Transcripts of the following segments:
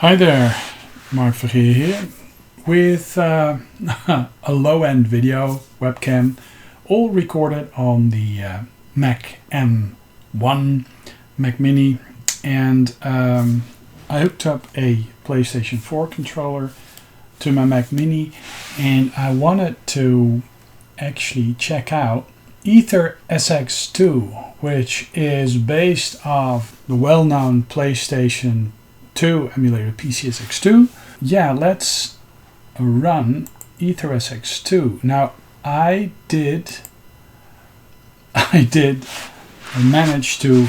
Hi there, Mark Vergeer here with a low-end video webcam, all recorded on the Mac M1 MacMini, and I hooked up a PlayStation 4 controller to my Mac Mini, and I wanted to actually check out AetherSX2, which is based off the well-known PlayStation 2 emulator PCSX2. Yeah, let's run AetherSX2. Now I manage to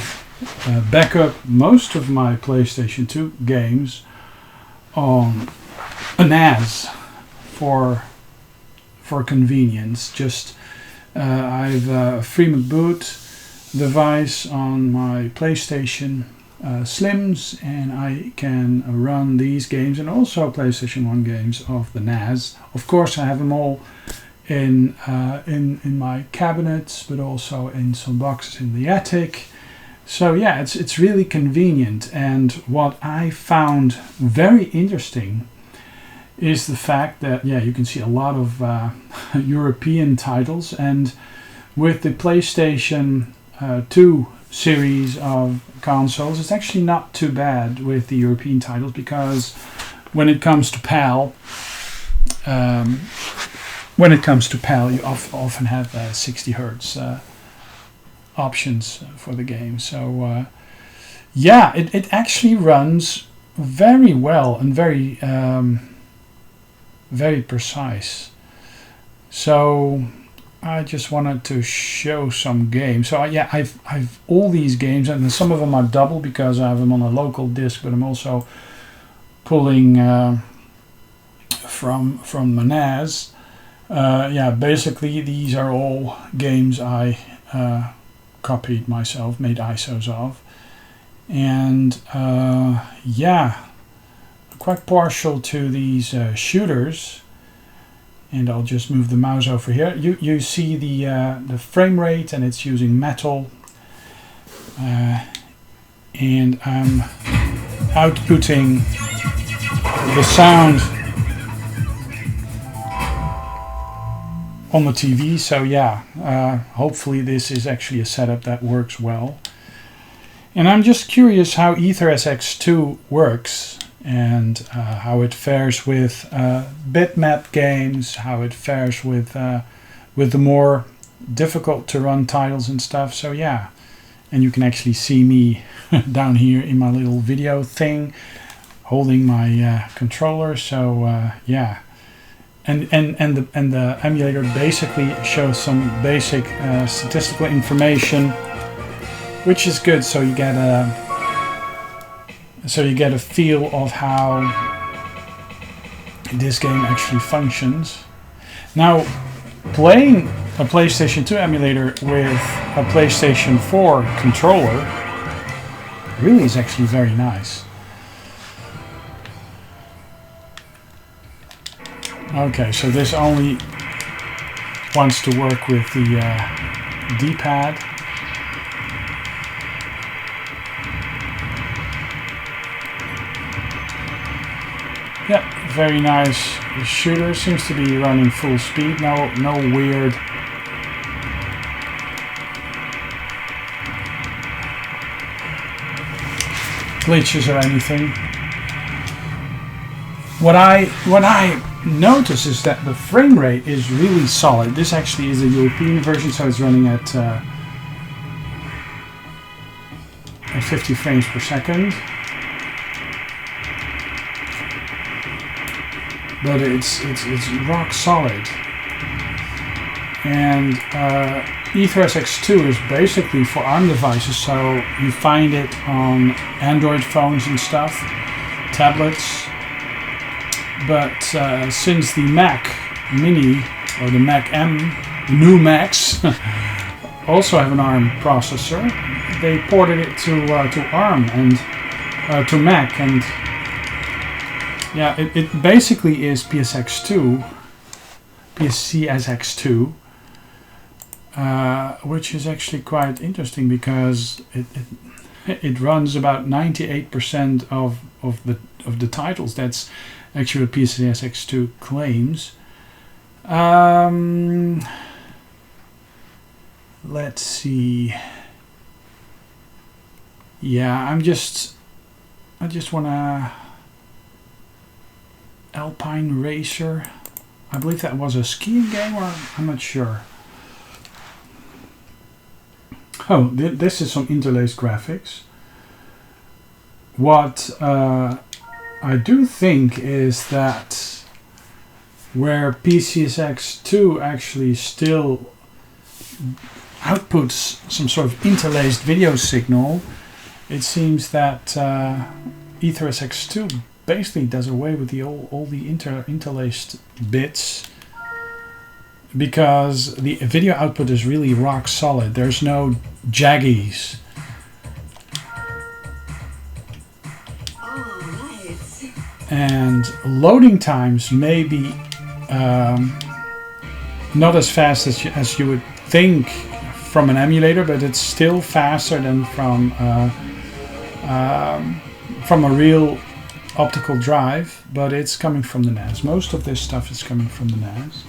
back up most of my PlayStation 2 games on a NAS for convenience. Just I've a Freeman boot device on my PlayStation Slims, and I can run these games and also PlayStation 1 games off the NAS. Of course, I have them all in my cabinets, but also in some boxes in the attic. So yeah, it's really convenient. And what I found very interesting is the fact that you can see a lot of European titles, and with the PlayStation 2 series of consoles, it's actually not too bad with the European titles, because when it comes to PAL, you often have 60 hertz options for the game. So it actually runs very well and very very precise. So I just wanted to show some games. So I've all these games, and some of them are double because I have them on a local disk, but I'm also pulling from my NAS. Basically these are all games I copied myself, made ISOs of, and quite partial to these shooters. And I'll just move the mouse over here. You see the frame rate, and it's using metal, and I'm outputting the sound on the TV. So hopefully this is actually a setup that works well. And I'm just curious how AetherSX2 works, and how it fares with bitmap games, how it fares with the more difficult to run titles and stuff. So and you can actually see me down here in my little video thing holding my controller. So and the emulator basically shows some basic statistical information, which is good. So you get a feel of how this game actually functions. Now, playing a PlayStation 2 emulator with a PlayStation 4 controller really is actually very nice. Okay, so this only wants to work with the D-pad. Yeah, very nice. The shooter seems to be running full speed. No weird glitches or anything. What I notice is that the frame rate is really solid. This actually is a European version, so it's running at 50 frames per second. But it's rock solid. And AetherSX2 is basically for ARM devices, so you find it on Android phones and stuff, tablets. But since the Mac Mini or the Mac M, the new Macs, also have an ARM processor, they ported it to ARM and to Mac, and it basically is PSX2, PCSX2, which is actually quite interesting because it runs about 98% of of the titles. That's actually what AetherSX2 claims. Let's see. Yeah, I just wanna Alpine Racer. I believe that was a skiing game, or I'm not sure. Oh, this is some interlaced graphics. What I do think is that where AetherSX2 actually still outputs some sort of interlaced video signal, it seems that AetherSX2 basically does away with all the interlaced bits, because the video output is really rock solid. There's no jaggies. Oh, nice. And loading times may be not as fast as you would think from an emulator, but it's still faster than from a real optical drive, but it's coming from the NAS. Most of this stuff is coming from the NAS.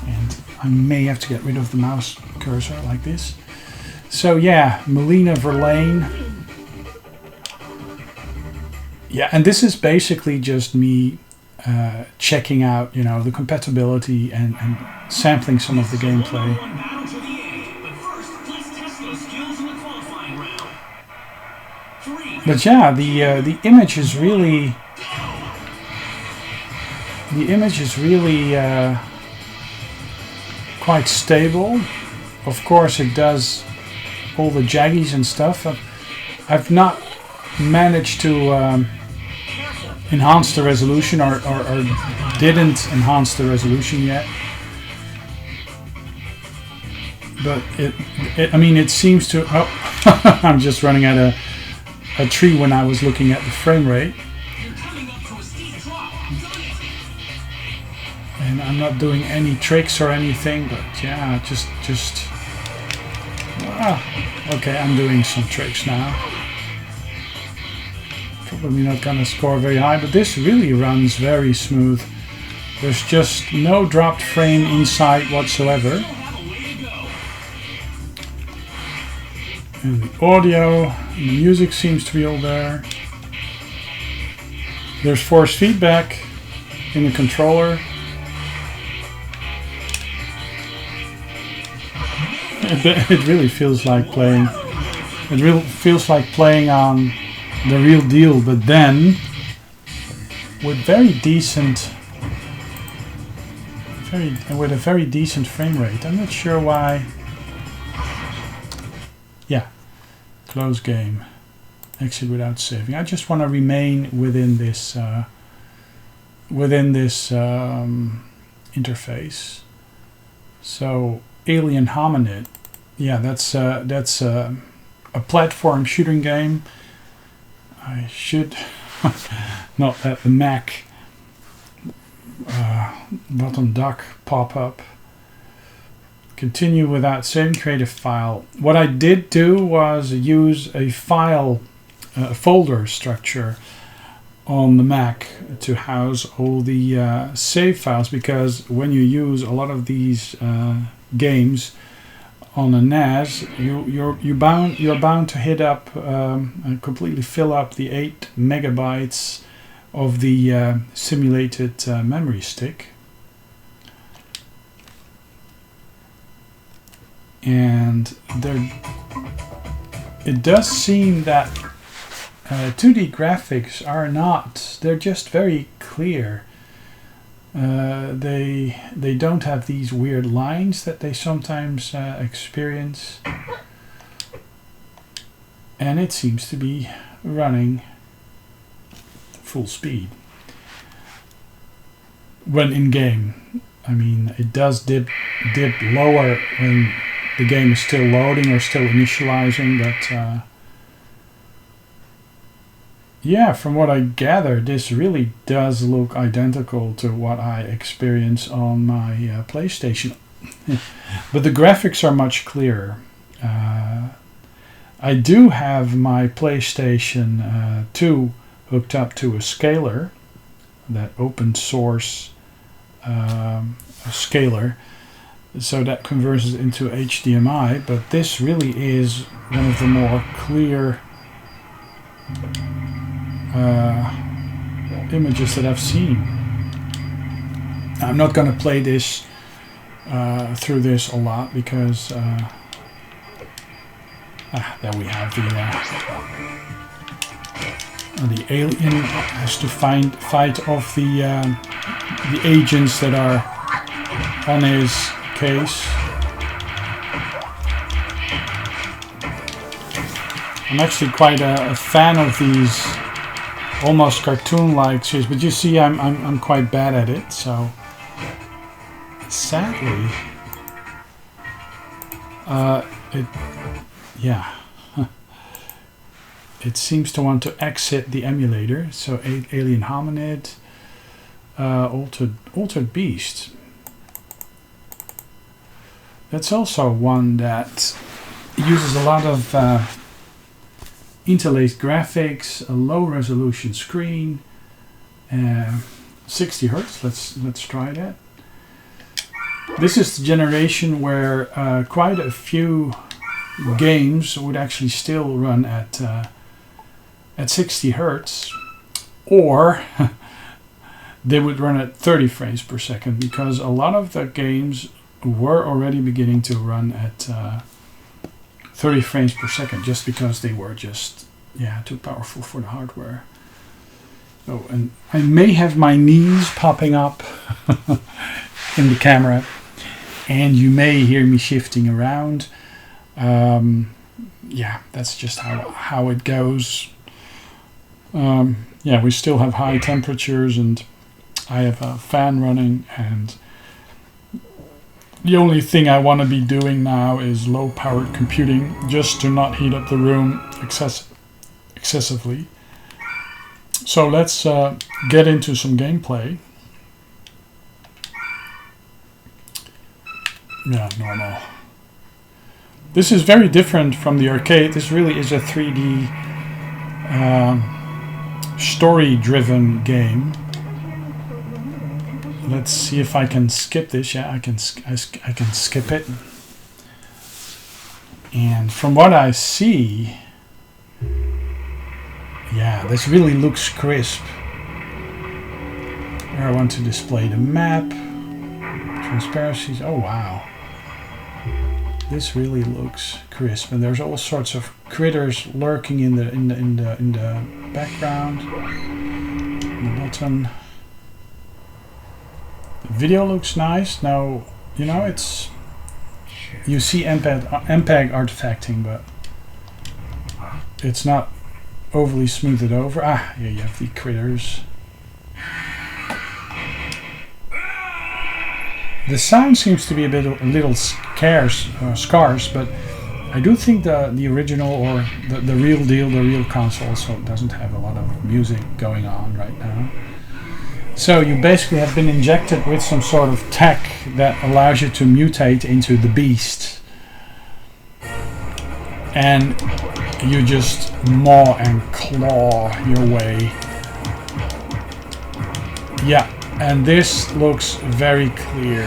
And I may have to get rid of the mouse cursor like this. So yeah, Melina Verlaine. Yeah, and this is basically just me checking out, you know, the compatibility and sampling some of the gameplay. But yeah, the image is really quite stable. Of course, it does all the jaggies and stuff. I've not managed to enhance the resolution, or didn't enhance the resolution yet. But I mean, it seems to. Oh, I'm just running out of a tree when I was looking at the frame rate. And I'm not doing any tricks or anything, but yeah, just okay, I'm doing some tricks now. Probably not gonna score very high, but this really runs very smooth. There's just no dropped frame inside whatsoever. And the audio and the music seems to be all there. There's force feedback in the controller. It really feels like playing. It really feels like playing on the real deal, but then with a very decent frame rate. I'm not sure why. Yeah, close game. Exit without saving. I just want to remain within this interface. So Alien Hominid. Yeah, that's a platform shooting game. I should not let the Mac bottom dock pop up. Continue without saving, create a file. What I did do was use a file folder structure on the Mac to house all the save files, because when you use a lot of these games on a NAS, you're bound to hit up and completely fill up the 8 megabytes of the simulated memory stick. And it does seem that 2D graphics are not, they're just very clear. They don't have these weird lines that they sometimes experience, and it seems to be running full speed when in game. I mean, it does dip lower when the game is still loading or still initializing, but yeah, from what I gather, this really does look identical to what I experience on my PlayStation. But the graphics are much clearer. I do have my PlayStation 2 hooked up to a scaler, that open source scaler, so that converts it into HDMI, but this really is one of the more clear images that I've seen. I'm not going to play this through this a lot because there we have the alien has to fight off the agents that are on his case. I'm actually quite a fan of these almost cartoon-like series, but you see, I'm quite bad at it. So sadly, it seems to want to exit the emulator. So alien hominid, altered beast. That's also one that uses a lot of interlaced graphics, a low resolution screen, 60 Hertz. Let's try that. This is the generation where quite a few games would actually still run at 60 Hertz, or they would run at 30 frames per second, because a lot of the games were already beginning to run at 30 frames per second, just because they were just too powerful for the hardware. Oh, and I may have my knees popping up in the camera, and you may hear me shifting around. That's just how it goes. We still have high temperatures, and I have a fan running, and the only thing I want to be doing now is low-powered computing, just to not heat up the room excessively. So let's get into some gameplay. Yeah, normal. This is very different from the arcade. This really is a 3D story-driven game. Let's see if I can skip this. Yeah, I can skip it. And from what I see, this really looks crisp. Here I want to display the map, transparencies. Oh wow, this really looks crisp, and there's all sorts of critters lurking in the background, in the bottom. The video looks nice. Now, it's, you see MPEG artifacting, but it's not overly smoothed over. Here you have the critters. The sound seems to be a little scarce, but I do think the original, or the real deal, the real console, also doesn't have a lot of music going on right now. So you basically have been injected with some sort of tech that allows you to mutate into the beast, and you just maw and claw your way. Yeah, and this looks very clear,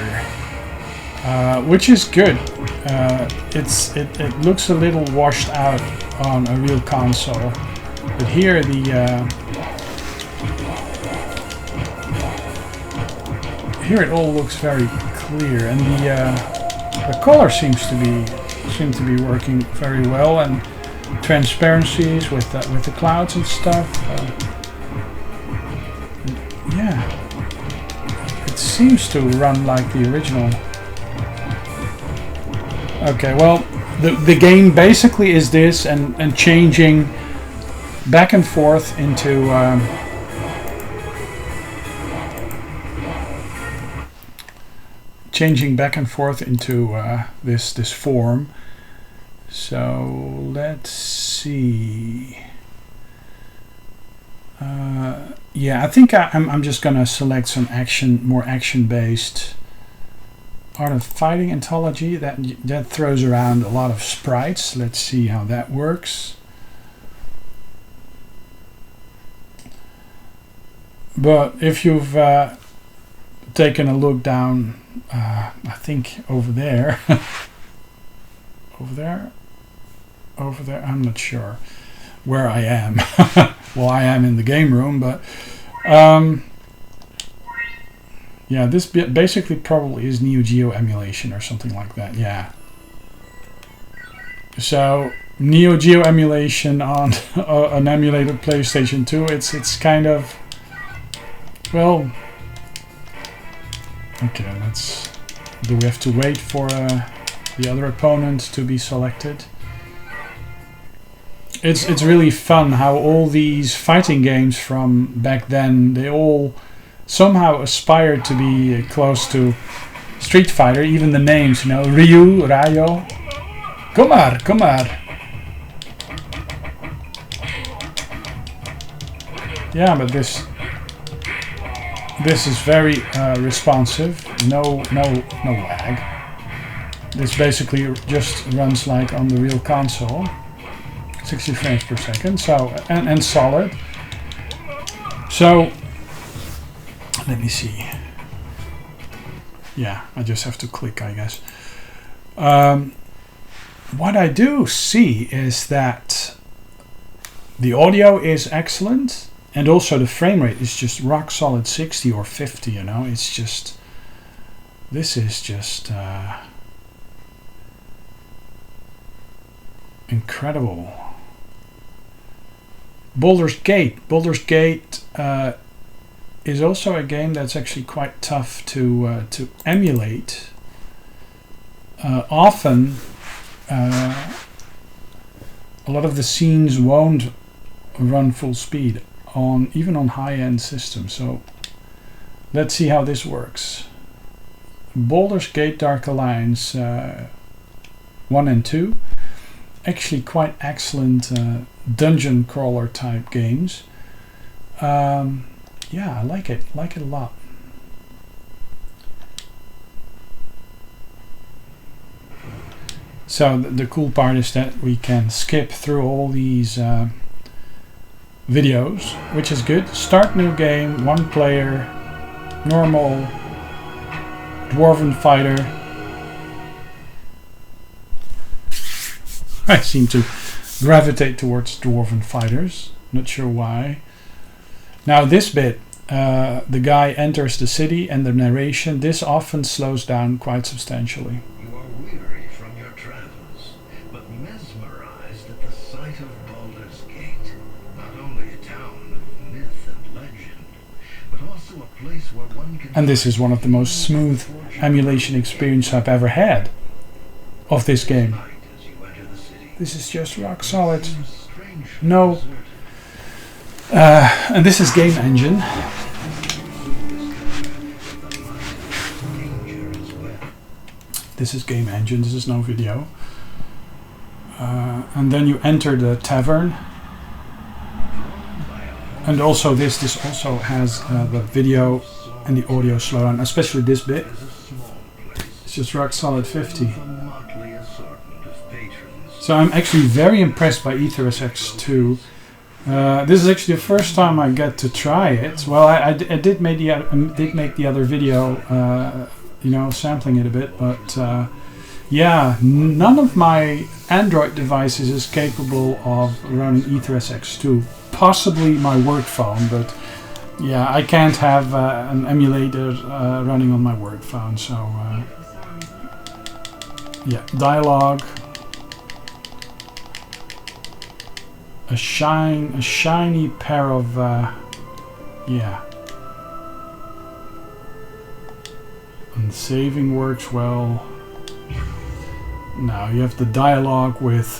which is good. It looks a little washed out on a real console, but here here it all looks very clear, and the color seems to be working very well, and transparencies with the clouds and stuff. It seems to run like the original. Okay, well, the game basically is this, and changing back and forth into this form. So let's see. I think I'm just gonna select some more action-based Art of Fighting anthology that throws around a lot of sprites. Let's see how that works. But if you've taken a look down, I think over there, over there, I'm not sure where I am. Well, I am in the game room, but yeah, this basically probably is Neo Geo emulation or something like that. Yeah. So Neo Geo emulation on an emulated PlayStation 2. It's kind of, well, okay. Do we have to wait for the other opponent to be selected? It's really fun how all these fighting games from back then, they all somehow aspired to be close to Street Fighter. Even the names, you know, Ryu, Ryo. Komar, Komar. Yeah, but this is very responsive. No lag. This basically just runs like on the real console. 60 frames per second, so and solid. So let me see. Yeah, I just have to click, I guess. What I do see is that the audio is excellent, and also the frame rate is just rock solid 60 or 50. You know, it's just, this is just incredible. Baldur's Gate is also a game that's actually quite tough to emulate. Often, a lot of the scenes won't run full speed even on high-end systems. So let's see how this works. Baldur's Gate Dark Alliance 1 and 2, actually quite excellent dungeon crawler type games. Yeah, I like it a lot. So the cool part is that we can skip through all these videos, which is good. Start new game, 1 player, normal, dwarven fighter. I seem to gravitate towards dwarven fighters, not sure why. Now this bit, the guy enters the city, and the narration, this often slows down quite substantially. You are weary from your travels, but mesmerized at the sight of Baldur's Gate. Not only a town of myth and legend, but also a place where one can... And this is one of the most smooth emulation experiences I've ever had of this game. This is just rock solid. No. And this is Game Engine. This is Game Engine. This is no video. And then you enter the tavern. And also this also has the video and the audio slowdown, especially this bit. It's just rock solid 50. So I'm actually very impressed by AetherSX2. This is actually the first time I get to try it. Well, I did make the other video, you know, sampling it a bit, but yeah, none of my Android devices is capable of running AetherSX2. Possibly my work phone, but yeah, I can't have an emulator running on my work phone. So yeah, dialogue. A shiny pair of yeah. And saving works well. Now you have the dialogue with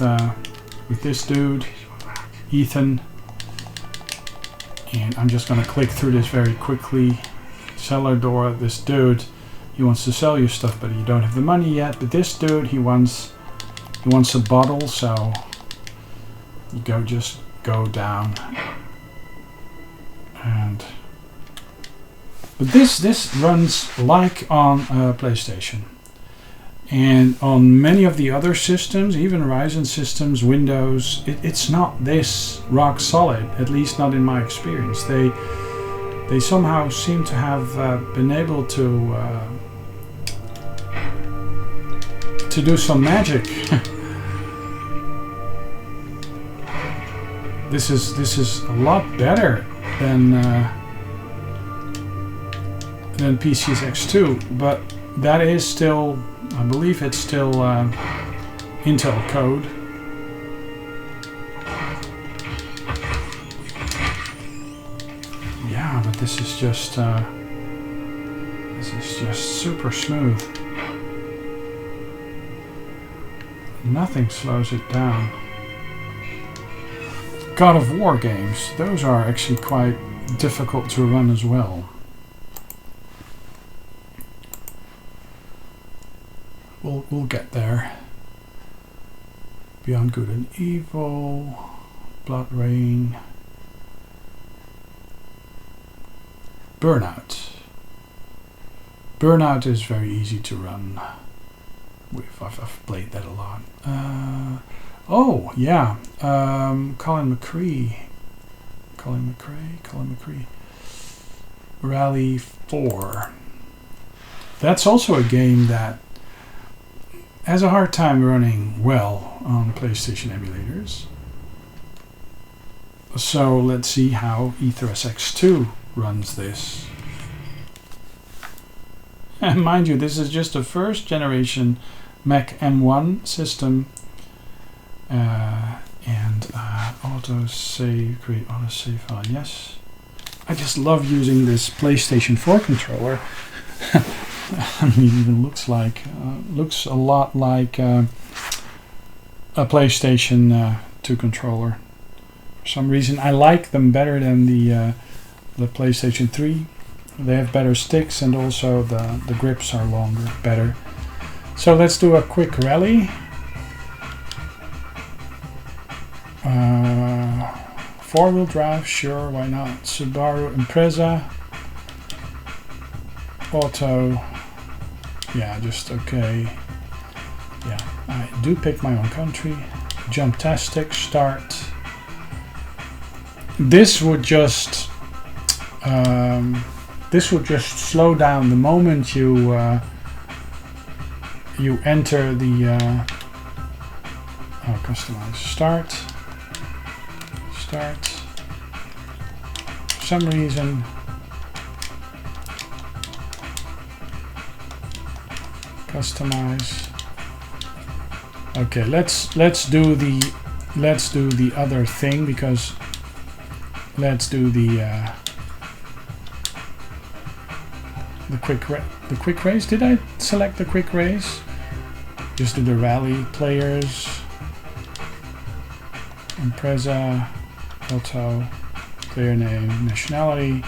this dude, Ethan, and I'm just gonna click through this very quickly. Cellar door. This dude, he wants to sell you stuff, but you don't have the money yet. But this dude, he wants a bottle, so. You just go down, but this runs like on PlayStation. And on many of the other systems, even Ryzen systems, Windows, it's not this rock solid, at least not in my experience. They somehow seem to have been able to do some magic. This is a lot better than PCSX2, but that is still, I believe it's still Intel code. Yeah, but this is just super smooth. Nothing slows it down. God of War games, those are actually quite difficult to run as well. We'll get there. Beyond Good and Evil, Blood Rain, Burnout. Burnout is very easy to run. I've played that a lot. Oh yeah, Colin McCree. Rally 4. That's also a game that has a hard time running well on PlayStation emulators. So let's see how AetherSX2 runs this. And mind you, this is just a first generation Mac M1 system. And autosave, create autosave file, yes. I just love using this PlayStation 4 controller. I mean, it even looks a lot like a PlayStation 2 controller. For some reason, I like them better than the PlayStation 3. They have better sticks, and also the grips are longer, better. So let's do a quick rally. 4-wheel drive, sure, why not? Subaru Impreza. Auto. Yeah, just okay. Yeah, I do pick my own country. Jumptastic, start. This would just slow down the moment you enter the customize. Start. For some reason. Customize. Okay, let's do the other thing, because let's do the quick race. Did I select the quick race? Just do the rally players. Impreza, auto, player name, nationality.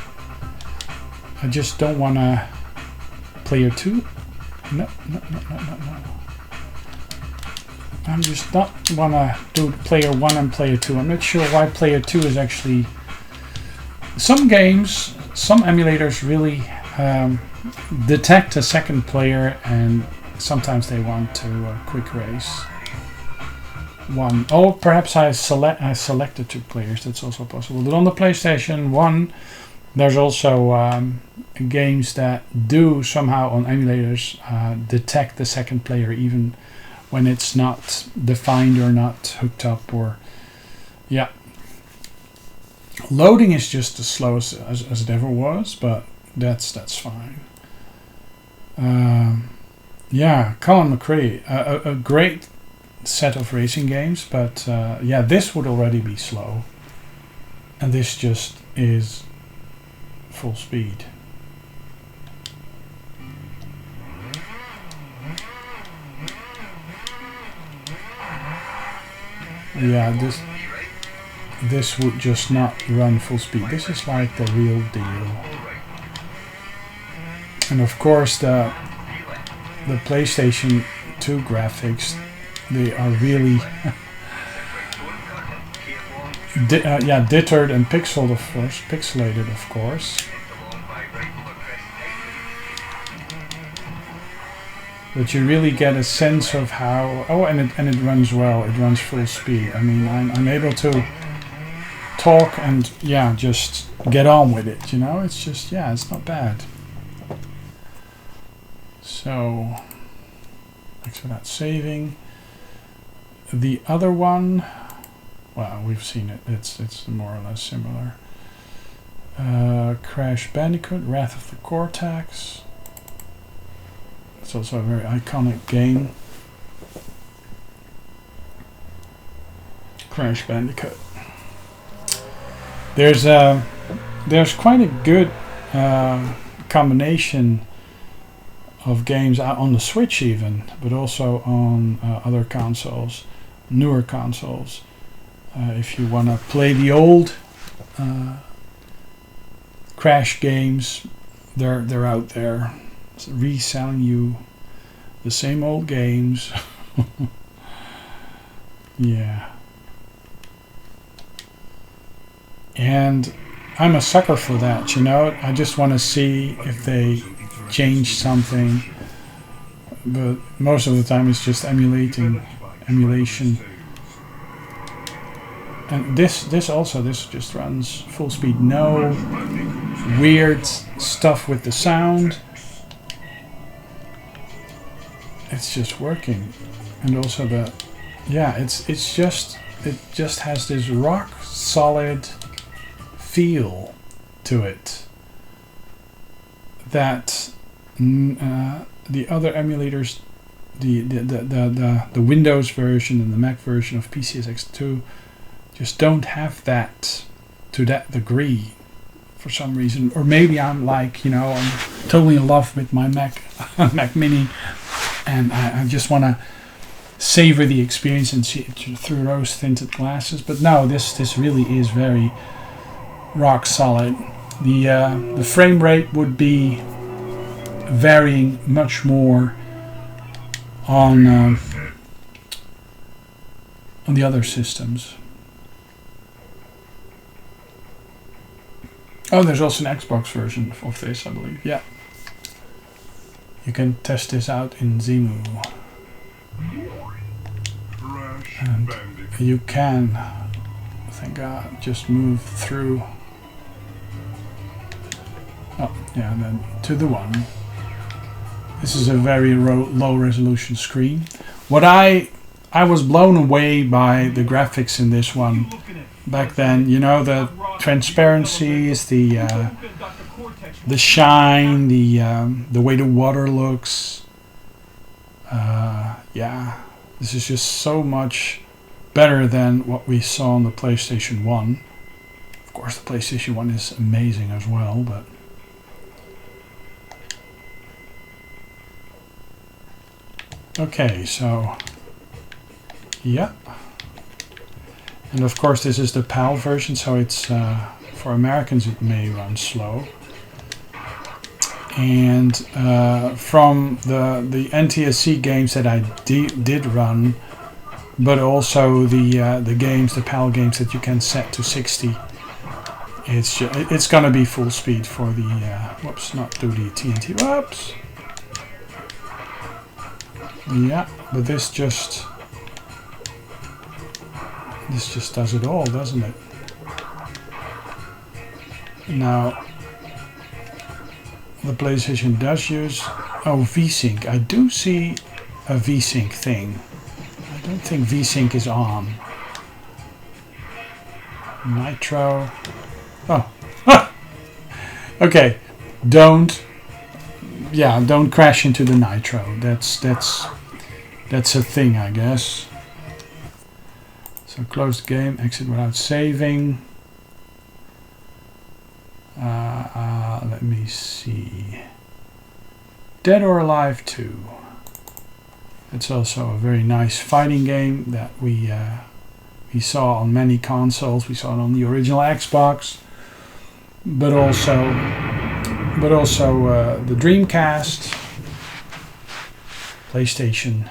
I just don't want to player 2. No. I'm just not want to do player 1 and player 2. I'm not sure why player 2 is actually... Some games, some emulators really detect a second player, and sometimes they want to quick race 1. Oh, perhaps I selected 2 players. That's also possible. But on the PlayStation 1, there's also games that do somehow on emulators detect the second player, even when it's not defined or not hooked up, or yeah. Loading is just as slow as it ever was, but that's fine. Yeah, Colin McCree, a great set of racing games, but yeah, this would already be slow, and this just is full speed. Yeah, this would just not run full speed. This is like the real deal. And of course the PlayStation 2 graphics, they are really dittered and pixelated, of course. but you really get a sense of how. Oh, and it runs well. It runs full speed. I mean, I'm able to talk and yeah, just get on with it. You know, it's just yeah, it's not bad. So, thanks for that saving. The other one, well, we've seen it. It's more or less similar. Crash Bandicoot, Wrath of the Cortex. It's also a very iconic game. Crash Bandicoot. There's quite a good combination of games out on the Switch even, but also on other consoles, newer consoles. If you want to play the old Crash games, they're out there, reselling you the same old games. Yeah. And I'm a sucker for that, you know. I just want to see if they change something, but most of the time it's just emulation. And this just runs full speed. No weird stuff with the sound. It's just working. And also the yeah, it just has this rock solid feel to it that the other emulators, the Windows version and the Mac version of PCSX2 just don't have that to that degree for some reason. Or maybe I'm like, you know, I'm totally in love with my Mac Mini, and I just want to savor the experience and see it through rose tinted glasses. But no, this really is very rock solid. The frame rate would be varying much more on the other systems. Oh, there's also an Xbox version of this, I believe. Yeah, you can test this out in Zemu, and you can, thank God, just move through. Oh, yeah, and then to the one. This is a very low resolution screen. What I was blown away by the graphics in this one back then. You know, the transparencies, the shine, the way the water looks. Yeah, this is just so much better than what we saw on the PlayStation 1. Of course, the PlayStation 1 is amazing as well, but okay, so yeah, and of course this is the PAL version, so it's for Americans it may run slow. And from the NTSC games that I did run, but also the games, the PAL games that you can set to 60, it's gonna be full speed for the whoops, not do the TNT, whoops. Yeah, but this just does it all, doesn't it? Now, the PlayStation does use VSync. I do see a VSync thing. I don't think VSync is on. Nitro. Oh, okay. Don't crash into the Nitro. That's a thing, I guess. So close the game, exit without saving. Let me see. Dead or Alive 2. It's also a very nice fighting game that we saw on many consoles. We saw it on the original Xbox, but also the Dreamcast, PlayStation.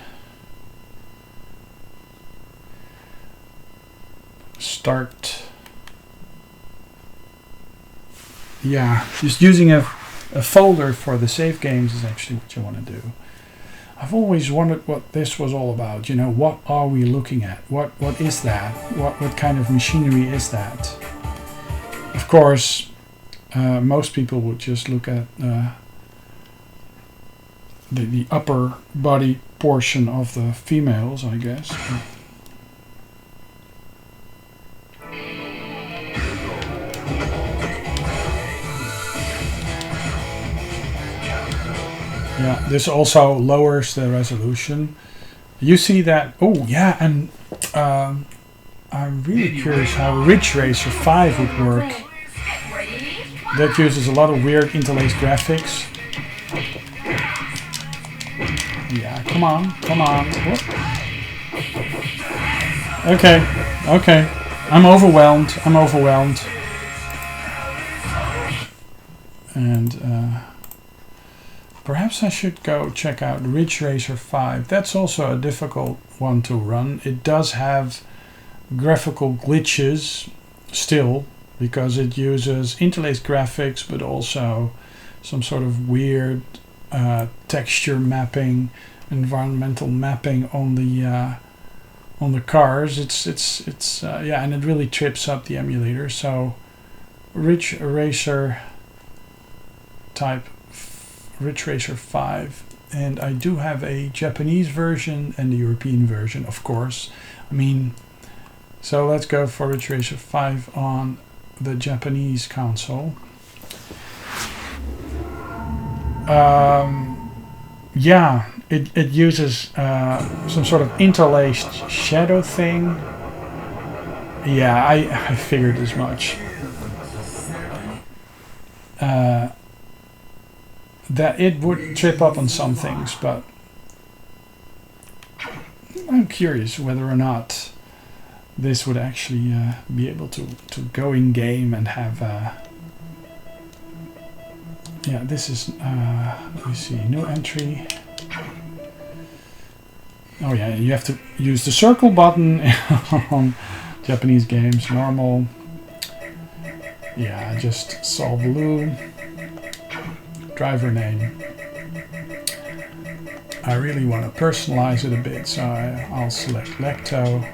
Start. Yeah, just using a folder for the save games is actually what you want to do. I've always wondered what this was all about. You know, what are we looking at? What is that? What kind of machinery is that? Of course, most people would just look at the upper body portion of the females, I guess. Yeah, this also lowers the resolution. You see that? Oh yeah, and I'm really curious how Ridge Racer 5 would work. That uses a lot of weird interlaced graphics. Yeah, come on, come on. Whoop. Okay, okay. I'm overwhelmed. I'm overwhelmed. And perhaps I should go check out Ridge Racer 5. That's also a difficult one to run. It does have graphical glitches still, because it uses interlaced graphics, but also some sort of weird texture mapping, environmental mapping on the cars. It's yeah, and it really trips up the emulator. So Ridge Racer type Ridge Racer 5, and I do have a Japanese version and the European version, of course. I mean, so let's go for Ridge Racer 5 on the Japanese console. Yeah, it uses some sort of interlaced shadow thing. Yeah, I figured as much. That it would trip up on some things, but I'm curious whether or not this would actually be able to go in game and have yeah, this is let me see, new entry. Oh yeah, you have to use the circle button on Japanese games. Normal. Yeah, just Sol Blue. Driver name. I really want to personalize it a bit, so I'll select Lecto.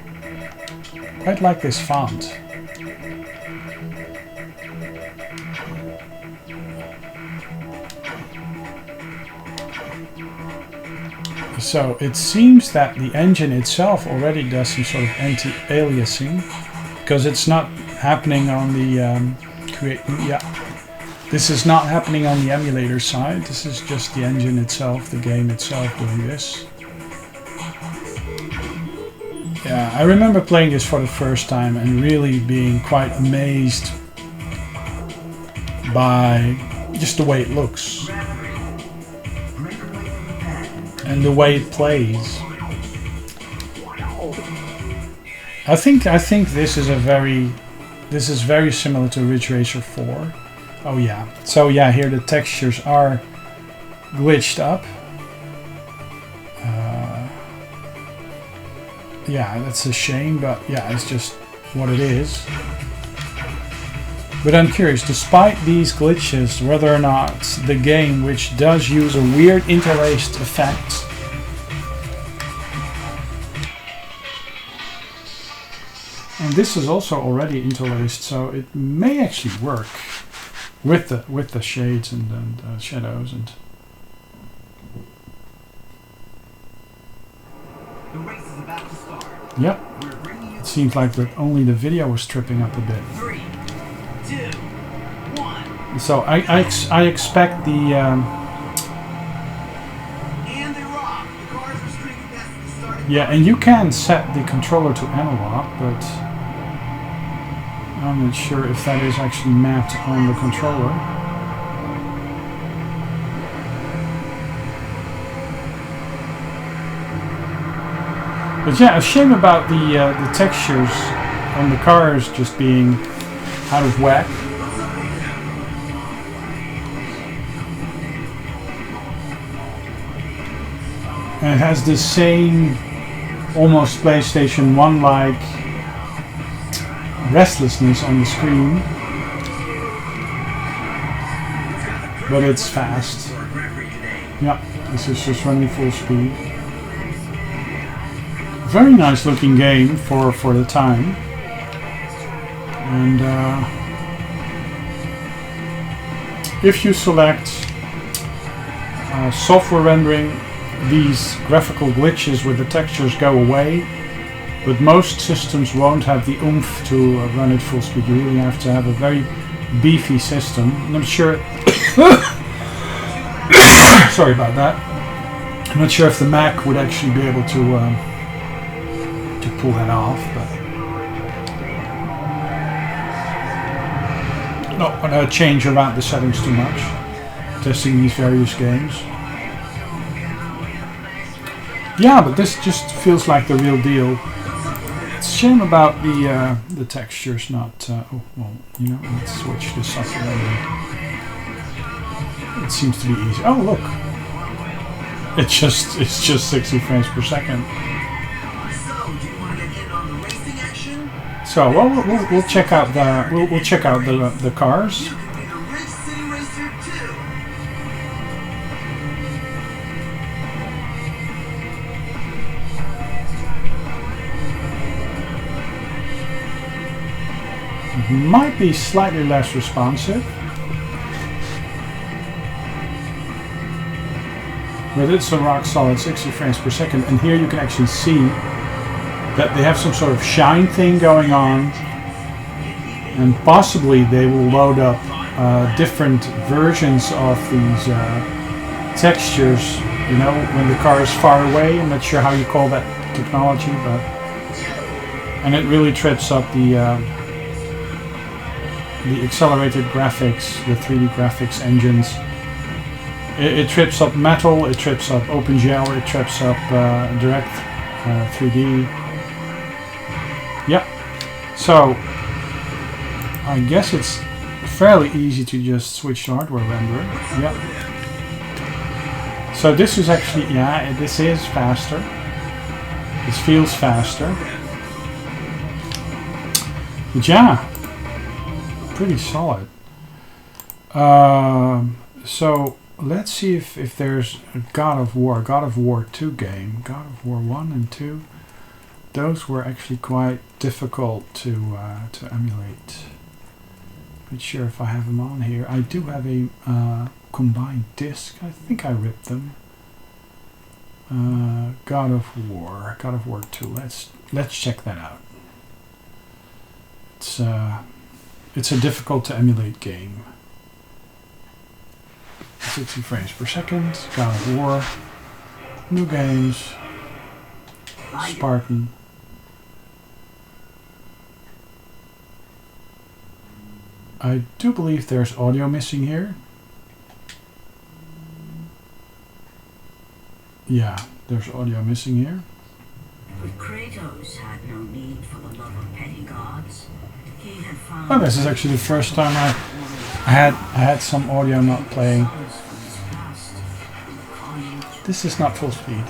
Quite like this font. So it seems that the engine itself already does some sort of anti-aliasing, because it's not happening on the this is not happening on the emulator side. This is just the engine itself, the game itself doing this. Yeah, I remember playing this for the first time and really being quite amazed by just the way it looks and the way it plays. I think this is very similar to Ridge Racer 4. Oh yeah. So yeah, here the textures are glitched up. Yeah, that's a shame, but yeah, it's just what it is. But I'm curious, despite these glitches, whether or not the game, which does use a weird interlaced effect, and this is also already interlaced, so it may actually work with the shades and shadows and. The race is about to start. Yep. It seems like that only the video was tripping up a bit. 3, 2, 1. So I expect the. And they rock. The cars are streaking past the starting. Yeah, and you can set the controller to analog, but I'm not sure if that is actually mapped on the controller. But yeah, a shame about the textures on the cars just being out of whack. And it has the same almost PlayStation 1-like restlessness on the screen, but it's fast. Yeah, This is just running full speed. Very nice looking game for the time. And if you select software rendering, these graphical glitches with the textures go away, but most systems won't have the oomph to run at full speed. You really have to have a very beefy system. I'm not sure. Sorry about that. I'm not sure if the Mac would actually be able to pull that off, but not going to change around the settings too much. Testing these various games. Yeah, but this just feels like the real deal. It's a shame about the textures not. Oh well, you know, let's switch this up. It seems to be easy. Oh look, it's just 60 frames per second. So we'll check out we'll check out the cars. Might be slightly less responsive, but it's a rock solid 60 frames per second, and here you can actually see that they have some sort of shine thing going on, and possibly they will load up different versions of these textures, you know, when the car is far away. I'm not sure how you call that technology, but and it really trips up the accelerated graphics, the 3D graphics engines. It trips up Metal, it trips up OpenGL, it trips up Direct 3D. Yep. So I guess it's fairly easy to just switch to hardware renderer. Yep. So this is actually, yeah, this is faster. This feels faster. But yeah, pretty solid. So let's see if there's a God of War 2 game. God of War 1 and 2. Those were actually quite difficult to emulate. Not sure if I have them on here. I do have a combined disc. I think I ripped them. God of War 2. Let's check that out. It's a difficult to emulate game. 60 frames per second. God of War. New games. Spartan. I do believe there's audio missing here. Yeah, there's audio missing here. But Kratos had no need for the love of petty gods. He had found. Oh, this is actually the first time I had some audio not playing. This is not full speed.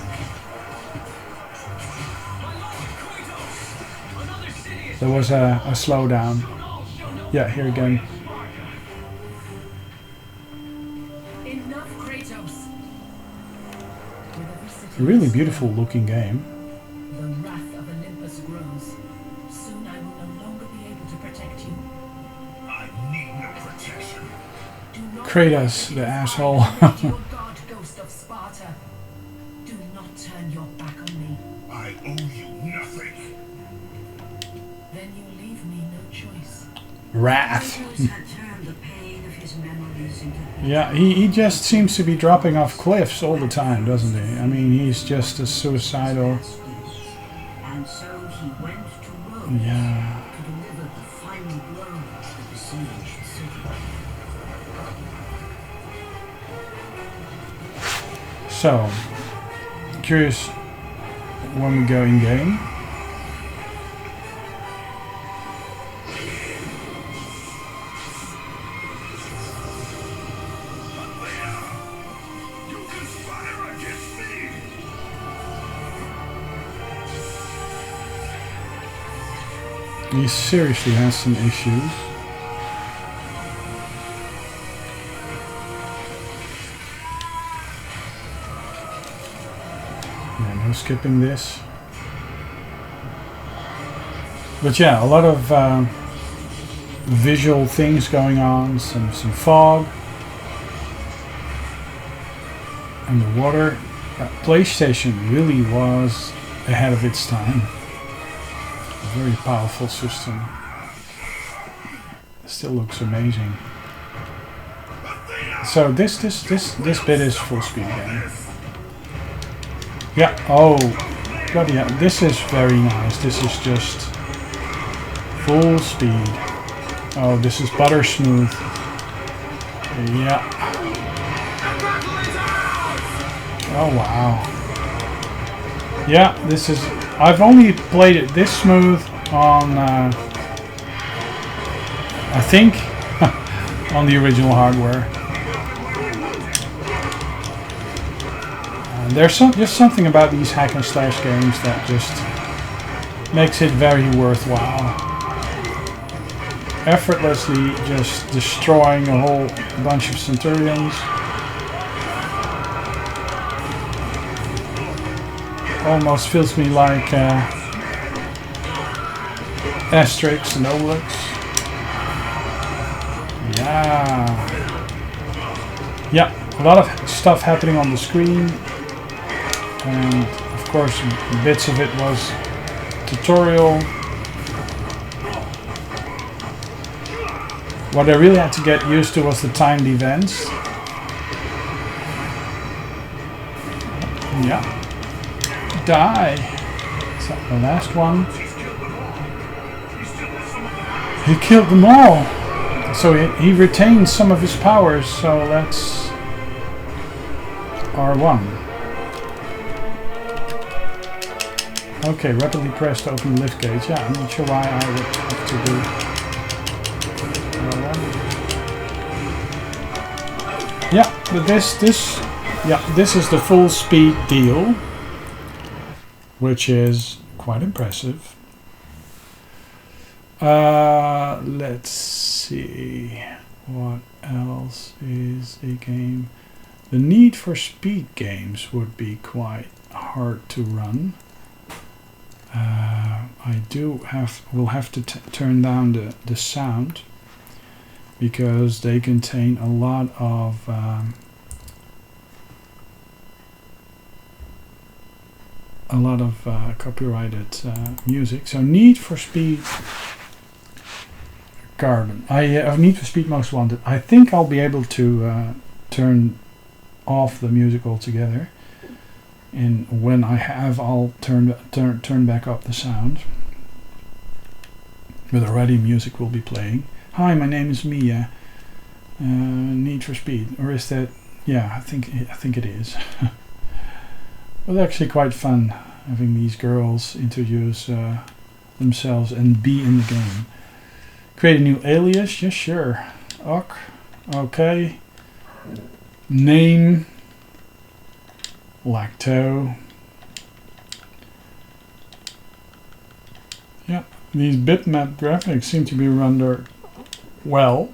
There was a slowdown. Yeah, here again. A really beautiful looking game. The wrath of Olympus grows. Soon I will no longer be able to protect you. I need no protection. Do not Kratos, the asshole. your god ghost of Sparta. Do not turn your back on me. I owe you nothing. Then you leave me no choice. Wrath. Kratos had turned the pain of his memories into Yeah, he just seems to be dropping off cliffs all the time, doesn't he? I mean, he's just a suicidal. And so he went to Rome Yeah. to deliver the final blow to the besieged city. So, curious when we go in game. You conspire against me! He seriously has some issues. No skipping this. But yeah, a lot of visual things going on, some fog. And the water. PlayStation really was ahead of its time. A very powerful system. It still looks amazing. So this bit is full speed again. Yeah, oh god, yeah, this is very nice. This is just full speed. Oh, this is butter smooth. Yeah. Oh wow. Yeah, this is, I've only played it this smooth on I think on the original hardware. There's just something about these hack and slash games that just makes it very worthwhile. Effortlessly just destroying a whole bunch of Centurions. Almost feels me like Asterix and Obelix. Yeah, a lot of stuff happening on the screen. And of course bits of it was tutorial. What I really had to get used to was the timed events. Yeah. Die. Is that the last one? He killed them all. So he retained some of his powers. So let's R1. Okay, rapidly press to open the lift gate. Yeah, I'm not sure why I would have to do R1. Yeah, but this is the full speed deal, which is quite impressive. Let's see what else is a game. The Need for Speed games would be quite hard to run. We'll have to turn down the sound because they contain a lot of copyrighted music. So Need for Speed Garden. I Need for Speed Most Wanted. I think I'll be able to turn off the music altogether. And when I have, I'll turn back up the sound. But already music will be playing. Hi, my name is Mia. Need for Speed, or is that? Yeah, I think it is. Well, actually quite fun having these girls introduce themselves and be in the game. Create a new alias. Yes, sure. Okay. Name. Lacto. Yeah, these bitmap graphics seem to be rendered well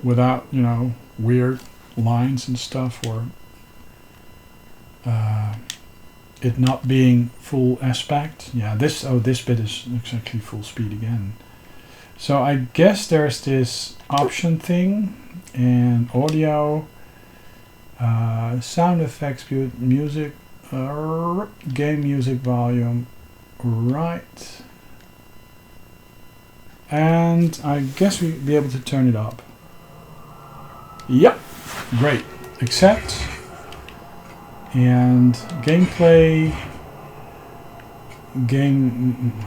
without, weird lines and stuff, or it not being full aspect. Yeah, this bit is exactly full speed again. So I guess there's this option thing and audio. Sound effects, music, game music volume, right, and I guess we'd be able to turn it up. Yep, great. Accept, and gameplay,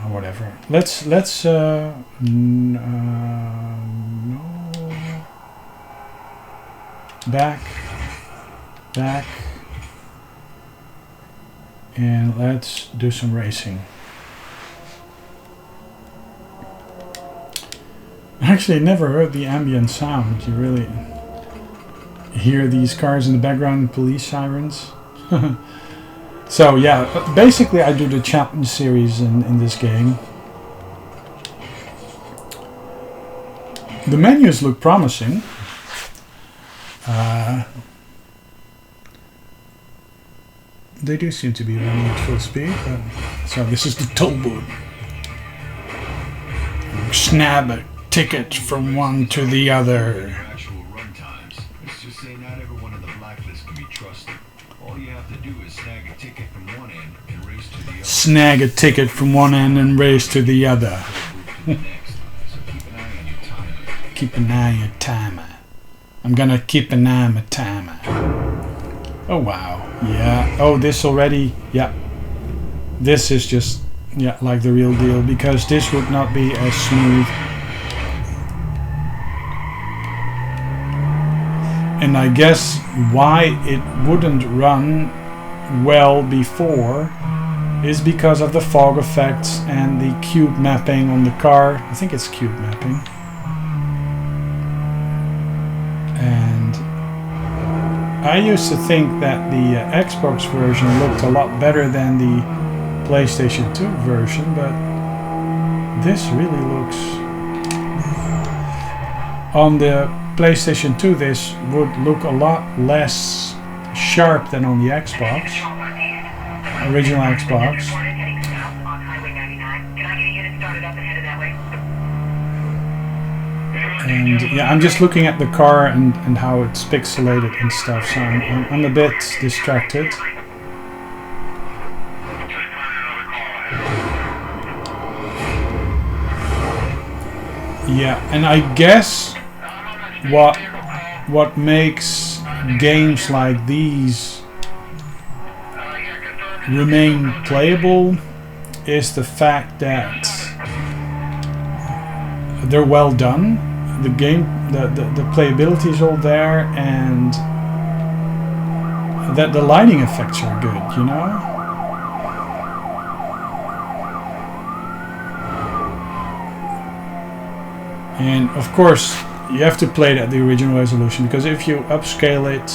whatever. Let's no, back, and let's do some racing. Actually, I never heard the ambient sound. You really hear these cars in the background and police sirens. So yeah, basically I do the challenge series in this game. The menus look promising. they do seem to be running at full speed. So this is the toll booth. Snap a ticket from one to the other. Actual run times. Let's just say not everyone in the blacklist can be trusted. All you have to do is snag a ticket from one end and race to the other. Snag a ticket from one end and race to the other. So keep an eye on your timer. Keep an eye on your timer. I'm gonna keep an eye on my timer. Oh wow. Yeah. Oh, this already. Yeah. This is just, yeah, like the real deal, because this would not be as smooth. And I guess why it wouldn't run well before is because of the fog effects and the cube mapping on the car. I think it's cube mapping. And I used to think that the Xbox version looked a lot better than the PlayStation 2 version, but this really looks... On the PlayStation 2 this would look a lot less sharp than on the Xbox, original Xbox. And yeah, I'm just looking at the car and how it's pixelated and stuff, so I'm a bit distracted. Yeah, and I guess what makes games like these remain playable is the fact that they're well done. The game, the playability is all there, and that the lighting effects are good, you know? And of course, you have to play it at the original resolution, because if you upscale it,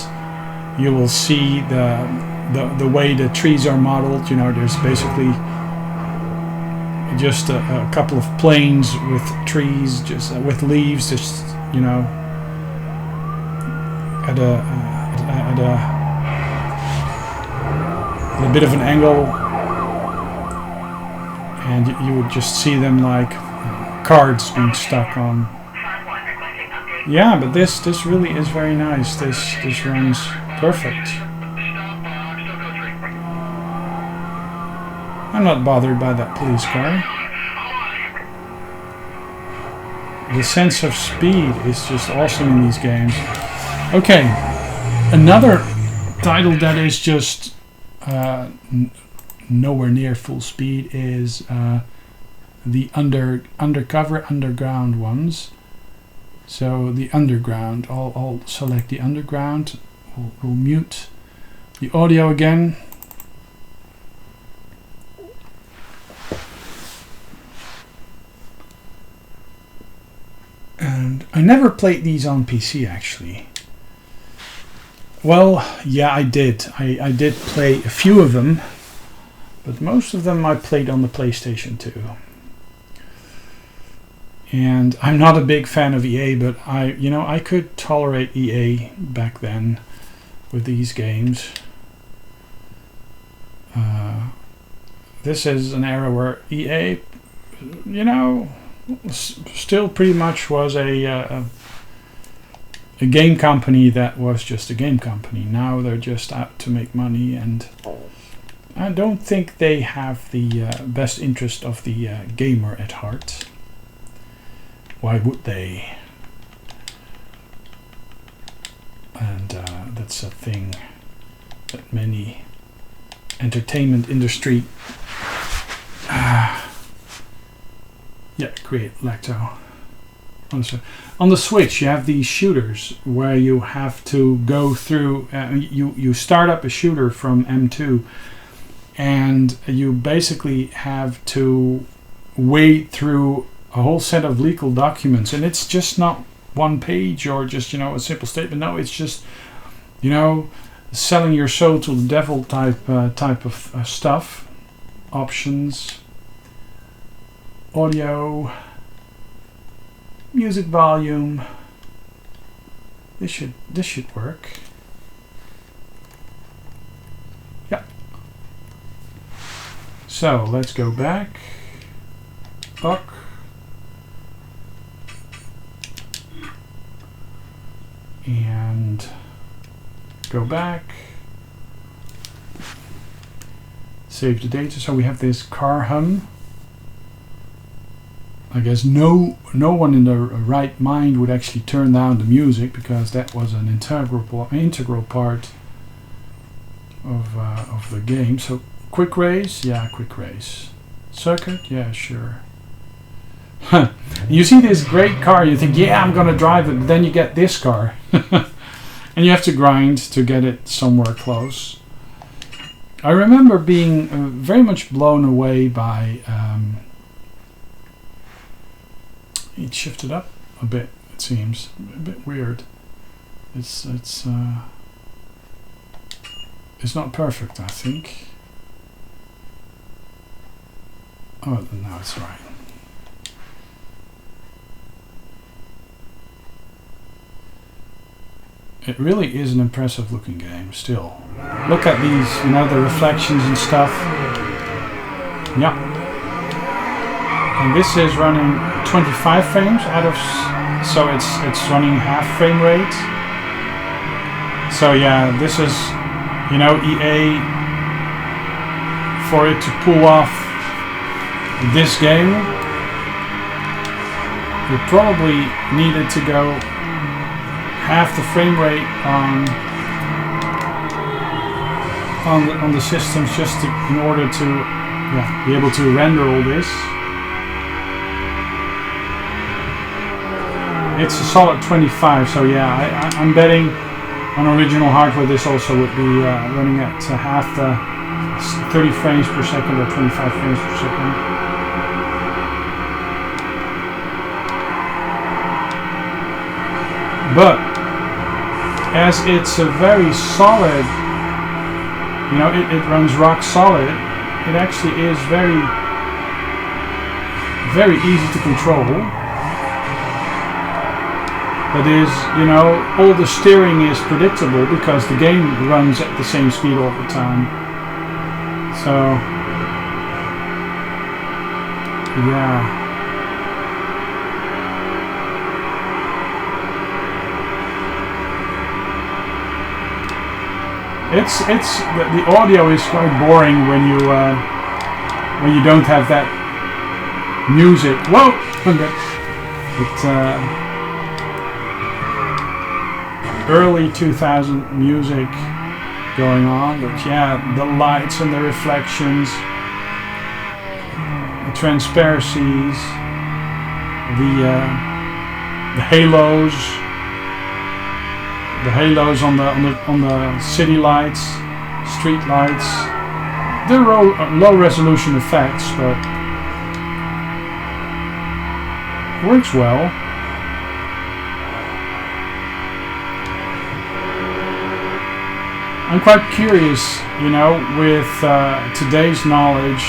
you will see the way the trees are modeled. You know, there's basically just a couple of planes with trees, just with leaves, just, you know, at a bit of an angle, and you would just see them like cards being stuck on. Yeah, but this really is very nice. This runs perfect. I'm not bothered by that police car. The sense of speed is just awesome in these games. Okay, another title that is just nowhere near full speed is the undercover underground ones. So the underground, I'll select the underground. We'll mute the audio again. And I never played these on PC actually. Well, yeah, I did. I did play a few of them, but most of them I played on the PlayStation 2. And I'm not a big fan of EA, but I could tolerate EA back then with these games. This is an era where EA, still pretty much was a game company that was just a game company. Now they're just out to make money, and I don't think they have the best interest of the gamer at heart. Why would they? And that's a thing that many entertainment industry create lacto. On the Switch you have these shooters where you have to go through, you start up a shooter from M2 and you basically have to wade through a whole set of legal documents, and it's just not one page or just a simple statement. No, it's just selling your soul to the devil type of stuff. Options, audio, music volume. This should work. Yeah. So let's go back. Buck. And go back. Save the data. So we have this car hum. I guess no one in their right mind would actually turn down the music, because that was an integral part of the game. So quick race, yeah, quick race. Circuit, yeah, sure. You see this great car, you think, yeah, I'm gonna drive it, but then you get this car. And you have to grind to get it somewhere close. I remember being very much blown away by... it shifted up a bit, it seems. A bit weird. It's not perfect, I think. Oh, now it's right. It really is an impressive looking game still. Look at these, you know, the reflections and stuff. Yeah. And this is running 25 frames out of, so it's running half frame rate. So yeah, this is, you know, EA, for it to pull off this game, you probably needed to go half the frame rate on the systems, just in order to be able to render all this. It's a solid 25, so yeah, I'm betting on original hardware this also would be running at half the 30 frames per second or 25 frames per second. But as it's a very solid, you know, it runs rock solid, it actually is very, very easy to control. That is, you know, all the steering is predictable because the game runs at the same speed all the time. So, yeah. The audio is quite boring when you don't have that music. Whoa! Early 2000 music going on, but yeah, the lights and the reflections, the transparencies, the halos. The halos on the city lights, street lights. They're low resolution effects, but works well. I'm quite curious, you know, with today's knowledge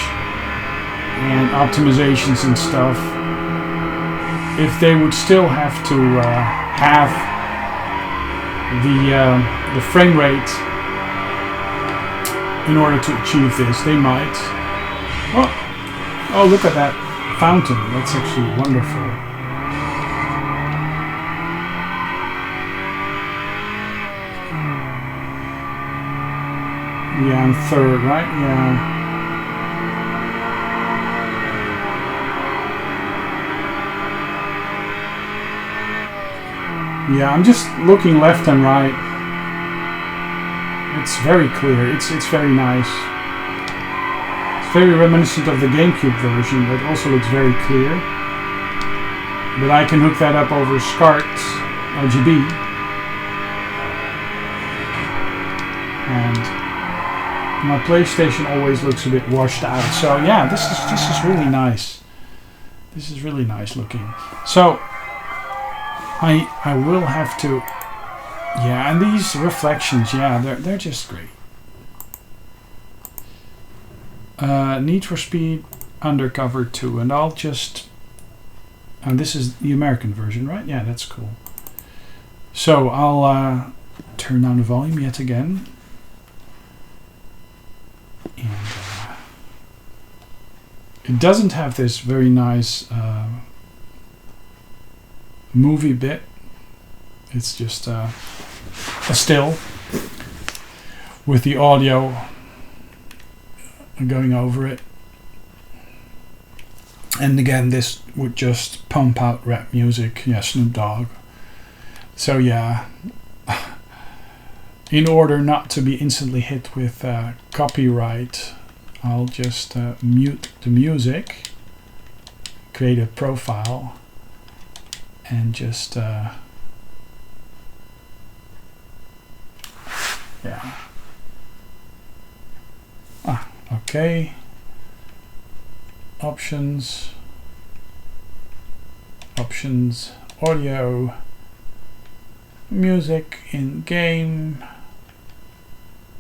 and optimizations and stuff, if they would still have to have the frame rate in order to achieve this. They might. Oh, look at that fountain. That's actually wonderful. Yeah, I'm third, right? Yeah. Yeah, I'm just looking left and right. It's very clear. It's very nice. It's very reminiscent of the GameCube version, but also looks very clear. But I can hook that up over SCART RGB. And my PlayStation always looks a bit washed out. So yeah, this is really nice. This is really nice looking. So I will have to, yeah, and these reflections, yeah, they're just great. Need for Speed Undercover 2, and I'll just, and this is the American version, right? Yeah, that's cool. So I'll turn down the volume yet again, and It doesn't have this very nice movie bit. It's just a still with the audio going over it. And again, this would just pump out rap music. Yeah, Snoop Dogg. So yeah, in order not to be instantly hit with copyright, I'll just mute the music, create a profile, and just yeah. Okay. Options, audio, music in game,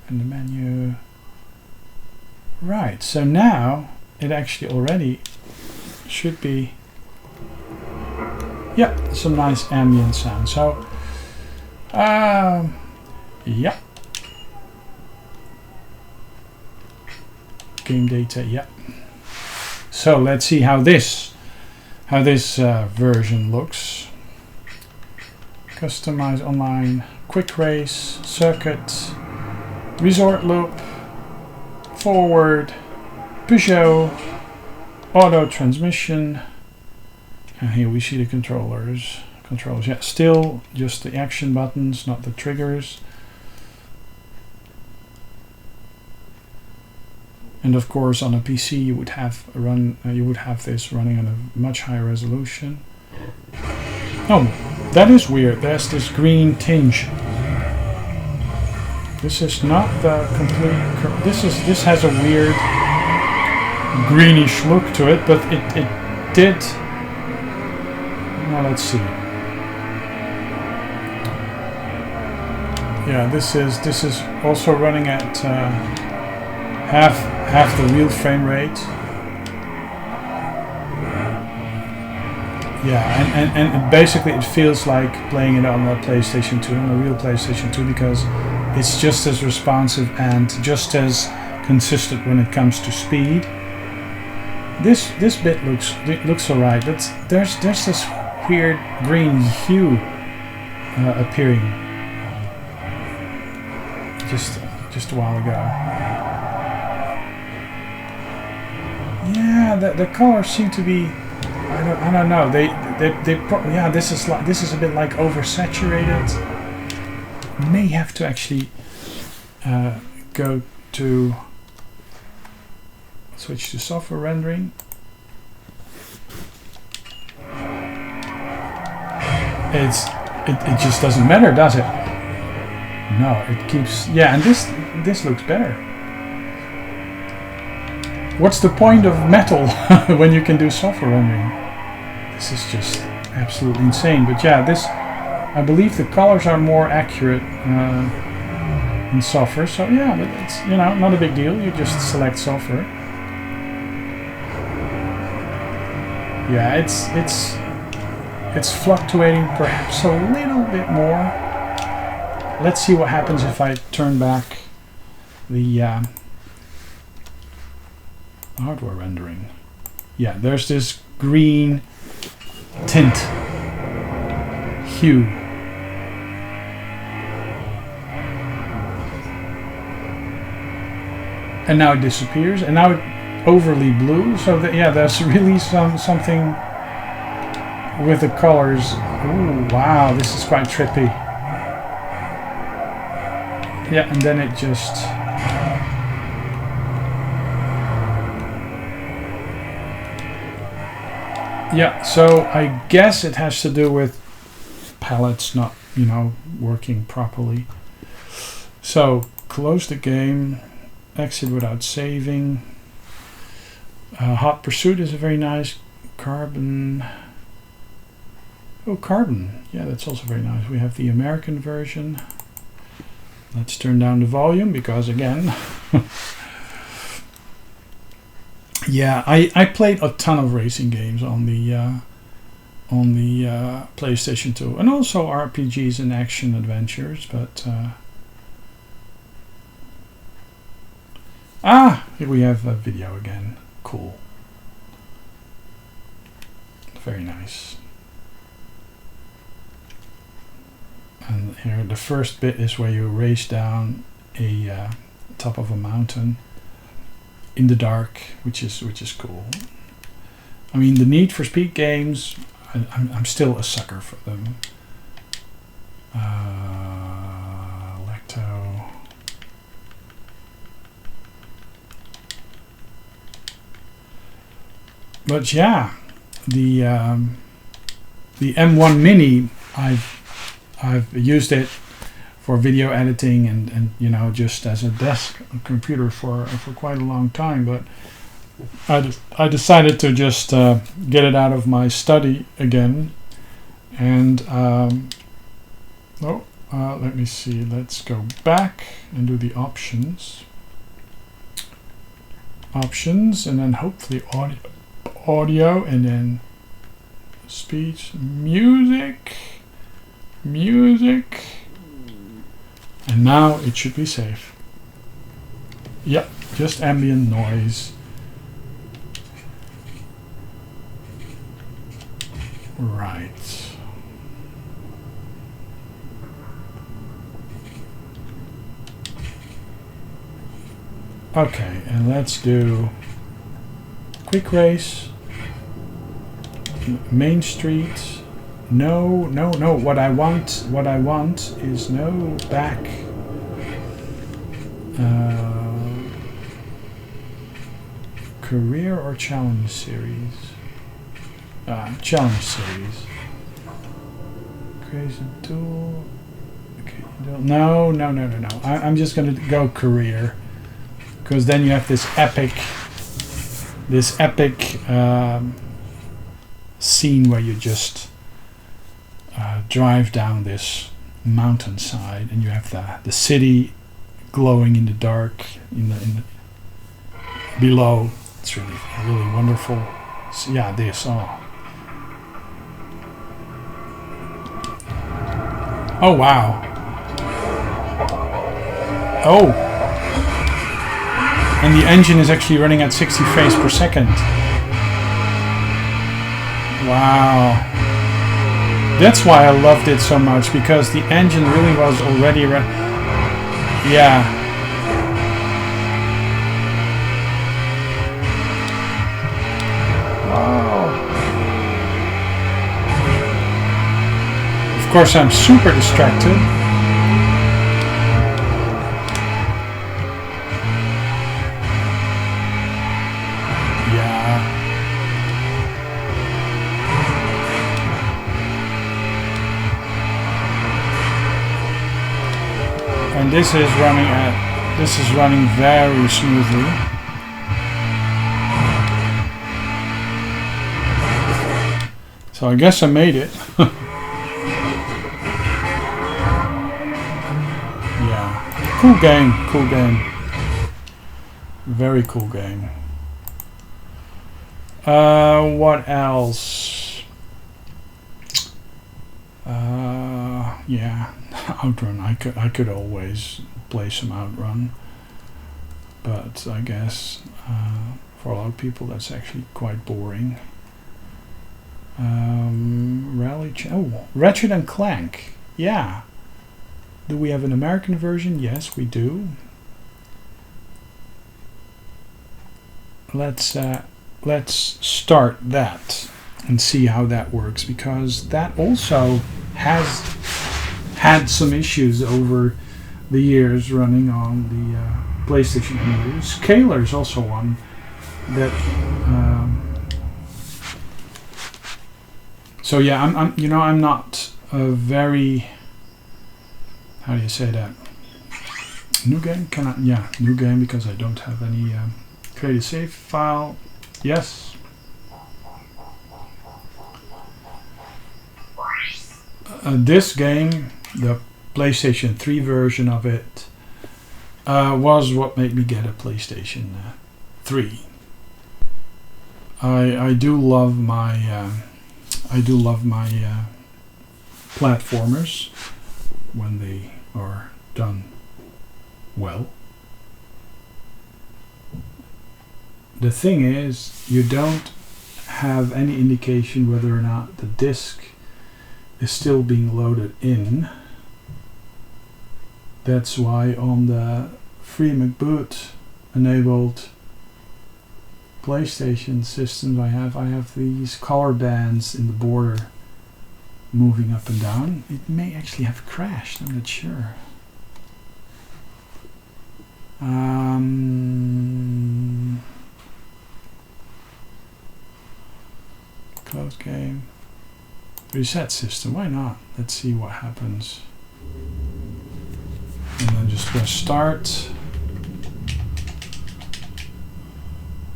and the menu. Right, so now it actually already should be, yeah, some nice ambient sound. So, yeah. Game data, yeah. So let's see how this version looks. Customize online, quick race, circuit, resort loop, forward, Peugeot, auto transmission, and here we see the controllers. Yeah, still just the action buttons, not the triggers. And of course, on a PC, you would have this running on a much higher resolution. Oh, that is weird. There's this green tinge. This is not the complete. This has a weird greenish look to it, but it did. Now let's see. Yeah, this is also running at half the real frame rate. Yeah, and basically it feels like playing it on a PlayStation 2, on a real PlayStation 2, because it's just as responsive and just as consistent when it comes to speed. This bit looks alright, but there's this weird green hue appearing just a while ago. Yeah, the colors seem to be. I don't know. Yeah. This is a bit like oversaturated. May have to actually go to switch to software rendering. It just doesn't matter, does it? No, it keeps. Yeah, and this looks better. What's the point of metal when you can do software rendering? This is just absolutely insane. But yeah, I believe the colors are more accurate in software. So yeah, but it's not a big deal. You just select software. Yeah, it's fluctuating perhaps a little bit more. Let's see what happens if I turn back the hardware rendering. Yeah, there's this green tint hue. And now it disappears, and now it's overly blue. So there's really something with the colors. Ooh, wow, this is quite trippy. Yeah, and then it just. Yeah, so I guess it has to do with palettes not, working properly. So close the game, exit without saving. Hot Pursuit is a very nice. Carbon. Oh, Carbon. Yeah, that's also very nice. We have the American version. Let's turn down the volume because again. Yeah, I played a ton of racing games on the PlayStation 2, and also RPGs and action adventures. But here we have a video again. Cool. very nice. And here the first bit is where you race down a top of a mountain in the dark, which is cool. I mean, the Need for Speed games, I'm still a sucker for them. Lecto. But yeah, the M1 Mini, I've used it for video editing and you know, just as a desk computer for quite a long time. But I decided to just get it out of my study again, and let me see. Let's go back and do the options, and then hopefully audio, and then speech, music, and now it should be safe. Yep, just ambient noise. Right. Okay, and let's do quick race, Main Street. No. What I want is no back. Career or challenge series? Challenge series. Crazy tool. Okay, no. I'm just gonna go career, because then you have this epic scene where you just drive down this mountainside, and you have the city glowing in the dark in the below. It's really wonderful. So yeah, this. Oh wow. Oh. And the engine is actually running at 60 frames per second. Wow. That's why I loved it so much, because the engine really was already yeah. Wow. Of course, I'm super distracted. And this is running very smoothly. So I guess I made it. Yeah, cool game. Very cool game. What else? Yeah. Outrun. I could always play some Outrun, but I guess for a lot of people that's actually quite boring. Ratchet and Clank. Yeah. Do we have an American version? Yes, we do. Let's start that and see how that works, because that also has had some issues over the years running on the PlayStation emulator. Scalar is also one that. So yeah, I'm not a very. How do you say that? New game? New game, because I don't have any. Create a save file. Yes. This game, the PlayStation 3 version of it, was what made me get a PlayStation 3. I do love my platformers when they are done well. The thing is, you don't have any indication whether or not the disk is still being loaded in. That's why on the FreeMacBoot enabled PlayStation systems I have these color bands in the border moving up and down. It may actually have crashed, I'm not sure. Close game. Reset system, why not? Let's see what happens. And then just press start.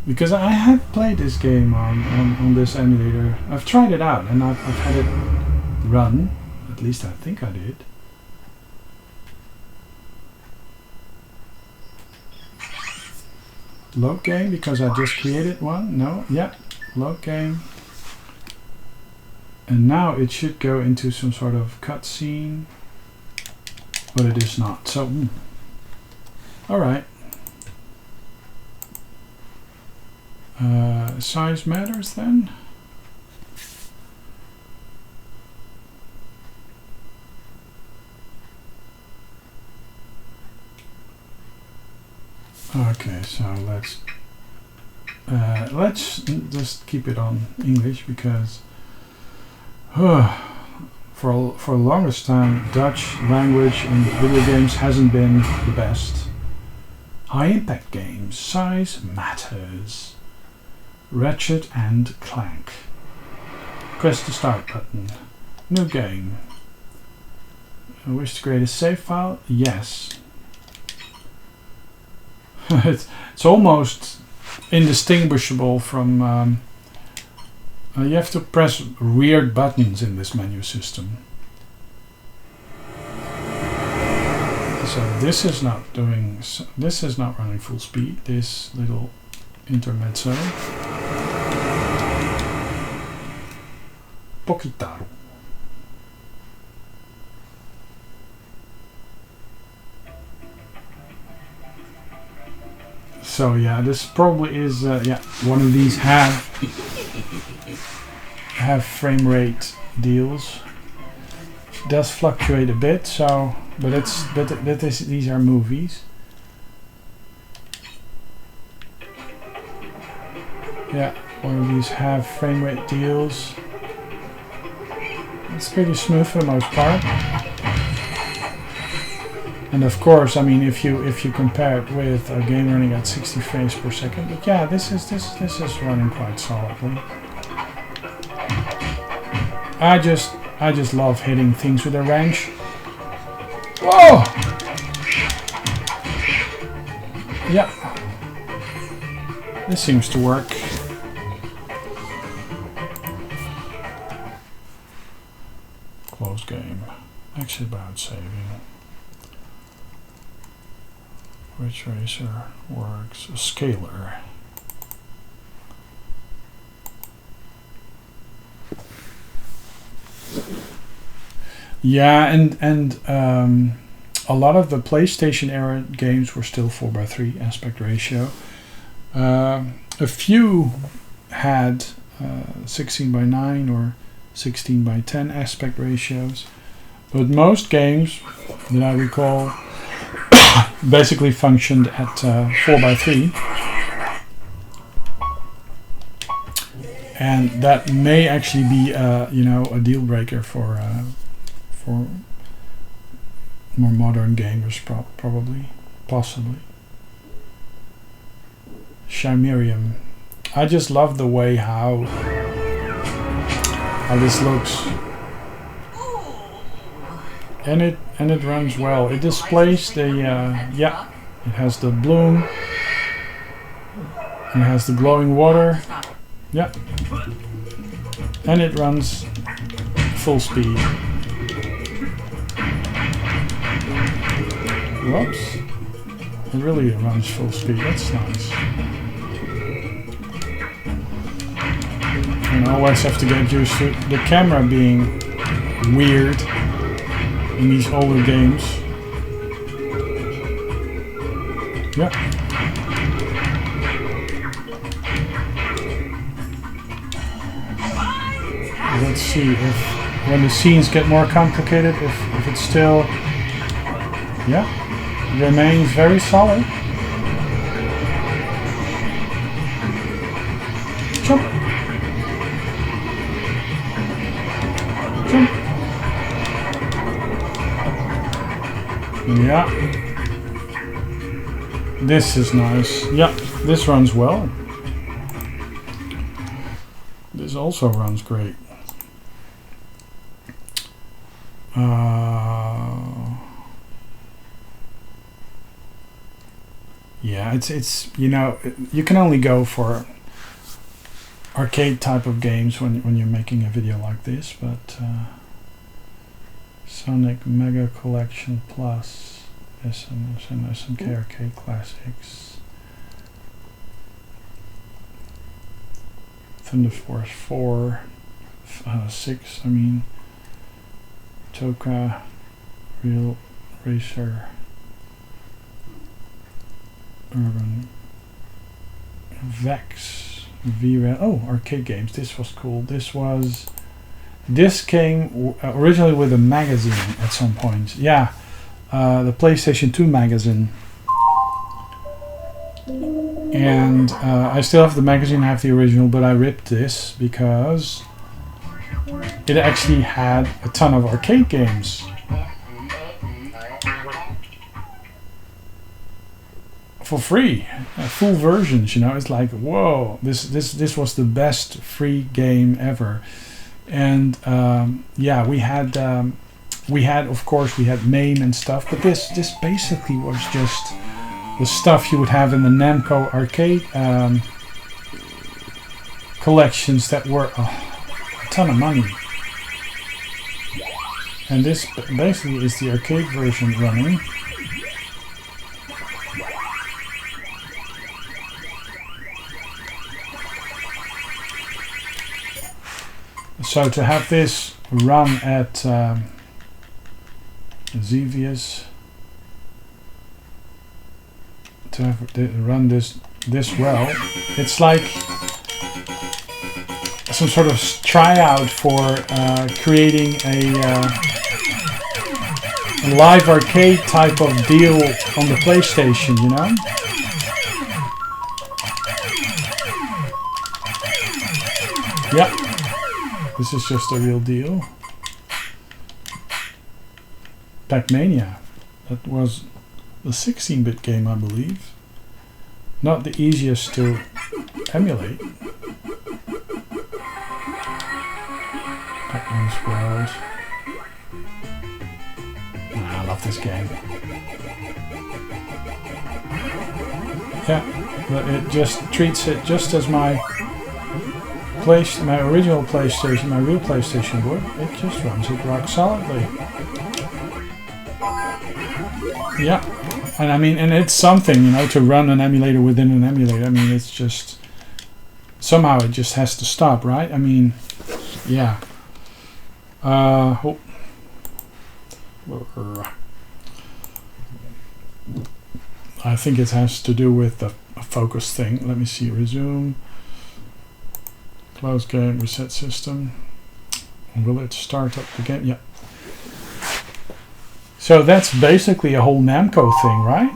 Because I have played this game on this emulator. I've tried it out and I've had it run. At least I think I did. Load game because I just created one. No, yeah, load game. And now it should go into some sort of cutscene. But it is not. So, alright. Size matters then. Okay, so let's just keep it on English because for the longest time Dutch language in video games hasn't been the best. High impact games, size matters. Ratchet and Clank. Press the start button. New game. I wish to create a save file? Yes. It's almost indistinguishable from you have to press weird buttons in this menu system. So this is not doing, this is not running full speed, this little intermezzo. Poquitaro. So yeah, this probably is yeah, one of these have frame rate deals. It does fluctuate a bit, so but these are movies. Yeah, one of these have frame rate deals. It's pretty smooth for the most part. And of course, I mean, if you compare it with a game running at 60 frames per second, but yeah, this is running quite solidly. I just love hitting things with a wrench. Whoa! Yeah, this seems to work. Close game. Exit about saving. Which tracer works? A scaler. Yeah, and a lot of the PlayStation era games were still 4:3 aspect ratio. A few had 16:9 or 16:10 aspect ratios, but most games that I recall basically functioned at 4:3, and that may actually be you know, a deal breaker for more modern gamers, possibly. Chimerium. I just love the way how this looks. And it runs well. It displays the yeah, it has the bloom. It has the glowing water. Yeah. And it runs full speed. Whoops. It really runs full speed. That's nice. And I always have to get used to the camera being weird in these older games. Yeah. Let's see if when the scenes get more complicated, if it's still, yeah, remains very solid. Jump. Jump. Yeah. This is nice. Yeah, this runs well. This also runs great. Yeah, it's you know, you can only go for arcade type of games when you're making a video like this, but Sonic Mega Collection Plus, SNK Arcade Classics, Thunder Force 4, 6, I mean, Toka, Real Racer, Urban, Vex, VRAM. Oh, arcade games. This was cool. This came originally with a magazine at some point. Yeah, the PlayStation 2 magazine. And I still have the magazine, I have the original, but I ripped this because it actually had a ton of arcade games. For free, full versions, you know. It's like, whoa, this was the best free game ever. And yeah, we had of course we had MAME and stuff, but this basically was just the stuff you would have in the Namco arcade collections that were a ton of money. And this basically is the arcade version running. So to have this run at Xevious, to have to run this well, it's like some sort of tryout for creating a live arcade type of deal on the PlayStation, you know? Yeah. This is just a real deal. Pac-Mania. That was a 16-bit game, I believe. Not the easiest to emulate. Pac-Man's World. I love this game. Yeah, but it just treats it just as my original PlayStation, my real PlayStation would. It just runs it rock solidly. Yeah, and I mean, and it's something, you know, to run an emulator within an emulator. I mean, it's just somehow it just has to stop, right? I mean, yeah. I think it has to do with the focus thing. Let me see. Resume. Close game, reset system. Will it start up again? Yeah. So that's basically a whole Namco thing, right?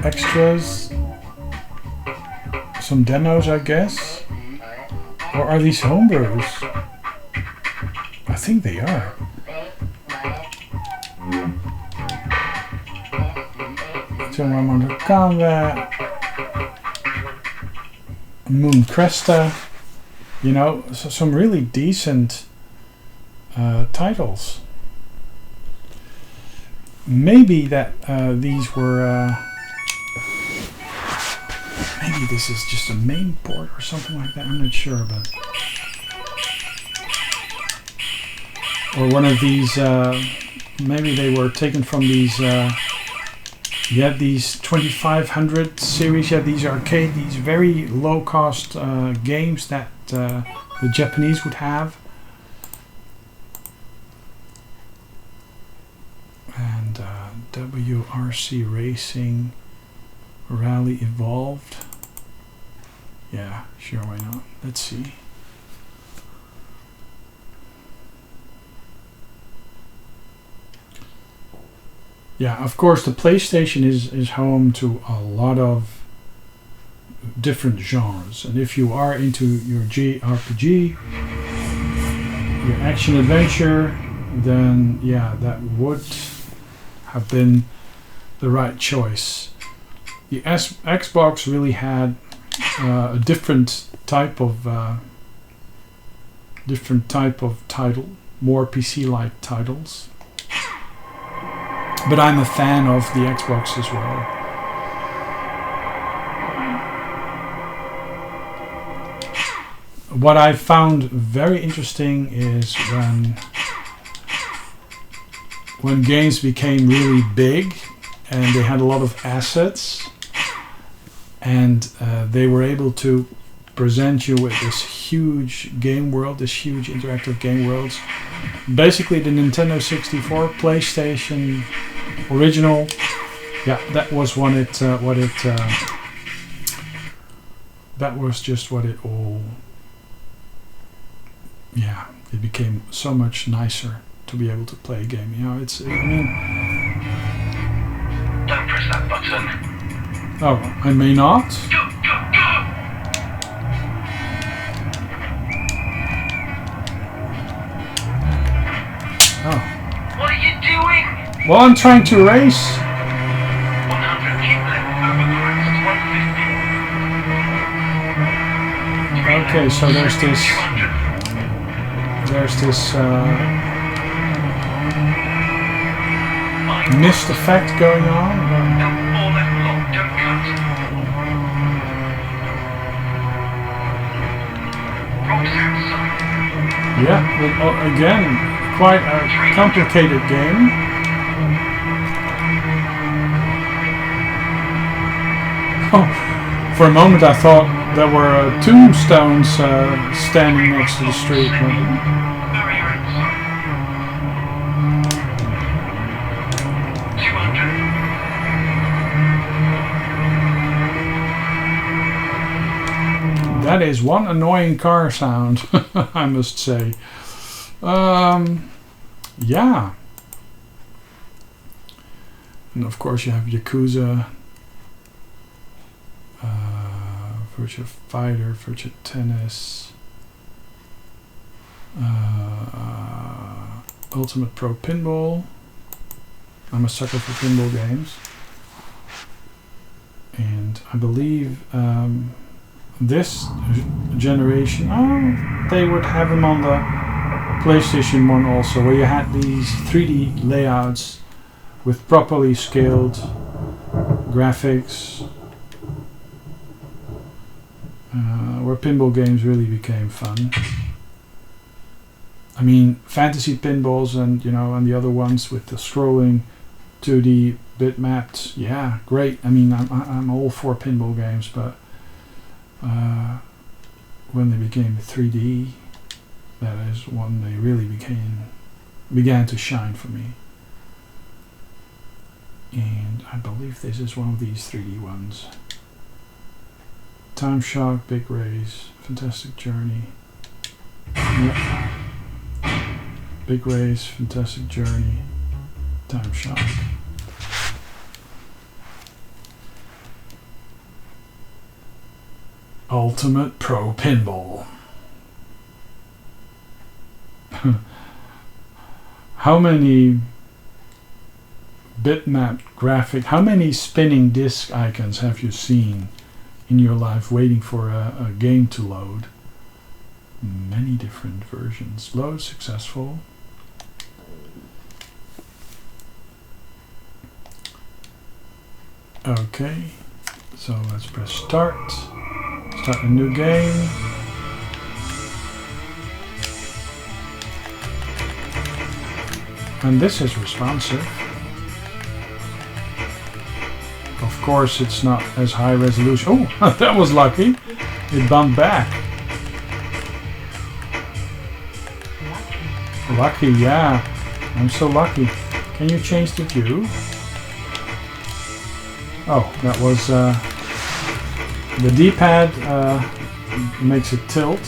Extras. Some demos, I guess. Or are these homebrews? I think they are. Mortal Kombat, Moon Cresta, you know, so some really decent titles. Maybe that these were, maybe this is just a main port or something like that, I'm not sure, but, or one of these, maybe they were taken from these, you have these 2500 series, you have these arcade, these very low-cost games that the Japanese would have. And WRC Racing, Rally Evolved. Yeah, sure, why not? Let's see. Yeah, of course the PlayStation is home to a lot of different genres, and if you are into your JRPG, your action adventure, then yeah, that would have been the right choice. The Xbox really had a different type of title, more PC-like titles. But I'm a fan of the Xbox as well. What I found very interesting is when games became really big and they had a lot of assets, and they were able to present you with this huge game world, this huge interactive game worlds. Basically the Nintendo 64, PlayStation original, yeah, that was that was just what it all, yeah, it became so much nicer to be able to play a game. You know, it's, I mean, Don't press that button. oh, I may not. Oh. What are you doing? Well, I'm trying to race. 100, keep left, over corrects 150. Okay, so there's this 200. mist effect going on. Now 4 left long, don't cut. Rocks outside. Yeah, but again, quite a complicated game. Oh, for a moment I thought there were tombstones standing next to the street. Barrier inside. 200. That is one annoying car sound, I must say. Yeah. And of course you have Yakuza, Virtua Fighter, Virtua Tennis, Ultimate Pro Pinball. I'm a sucker for pinball games. And I believe this generation, they would have them on the PlayStation 1 also, where you had these 3D layouts with properly scaled graphics, where pinball games really became fun. I mean, fantasy pinballs and, you know, and the other ones with the scrolling 2D bitmapped, yeah, great. I mean, I'm all for pinball games, but when they became 3D, that is when they really began to shine for me. And I believe this is one of these 3D ones. Time Shock, Big Race, Fantastic Journey. Yep. Big Race, Fantastic Journey, Time Shock. Ultimate Pro Pinball. How many bitmap graphic, how many spinning disk icons have you seen in your life waiting for a game to load? Many different versions. Load successful. Okay, so let's press start. Start a new game. And this is responsive. Of course, it's not as high resolution. Oh, that was lucky. It bumped back. Lucky, yeah. I'm so lucky. Can you change the view? Oh, that was the D-pad makes it tilt.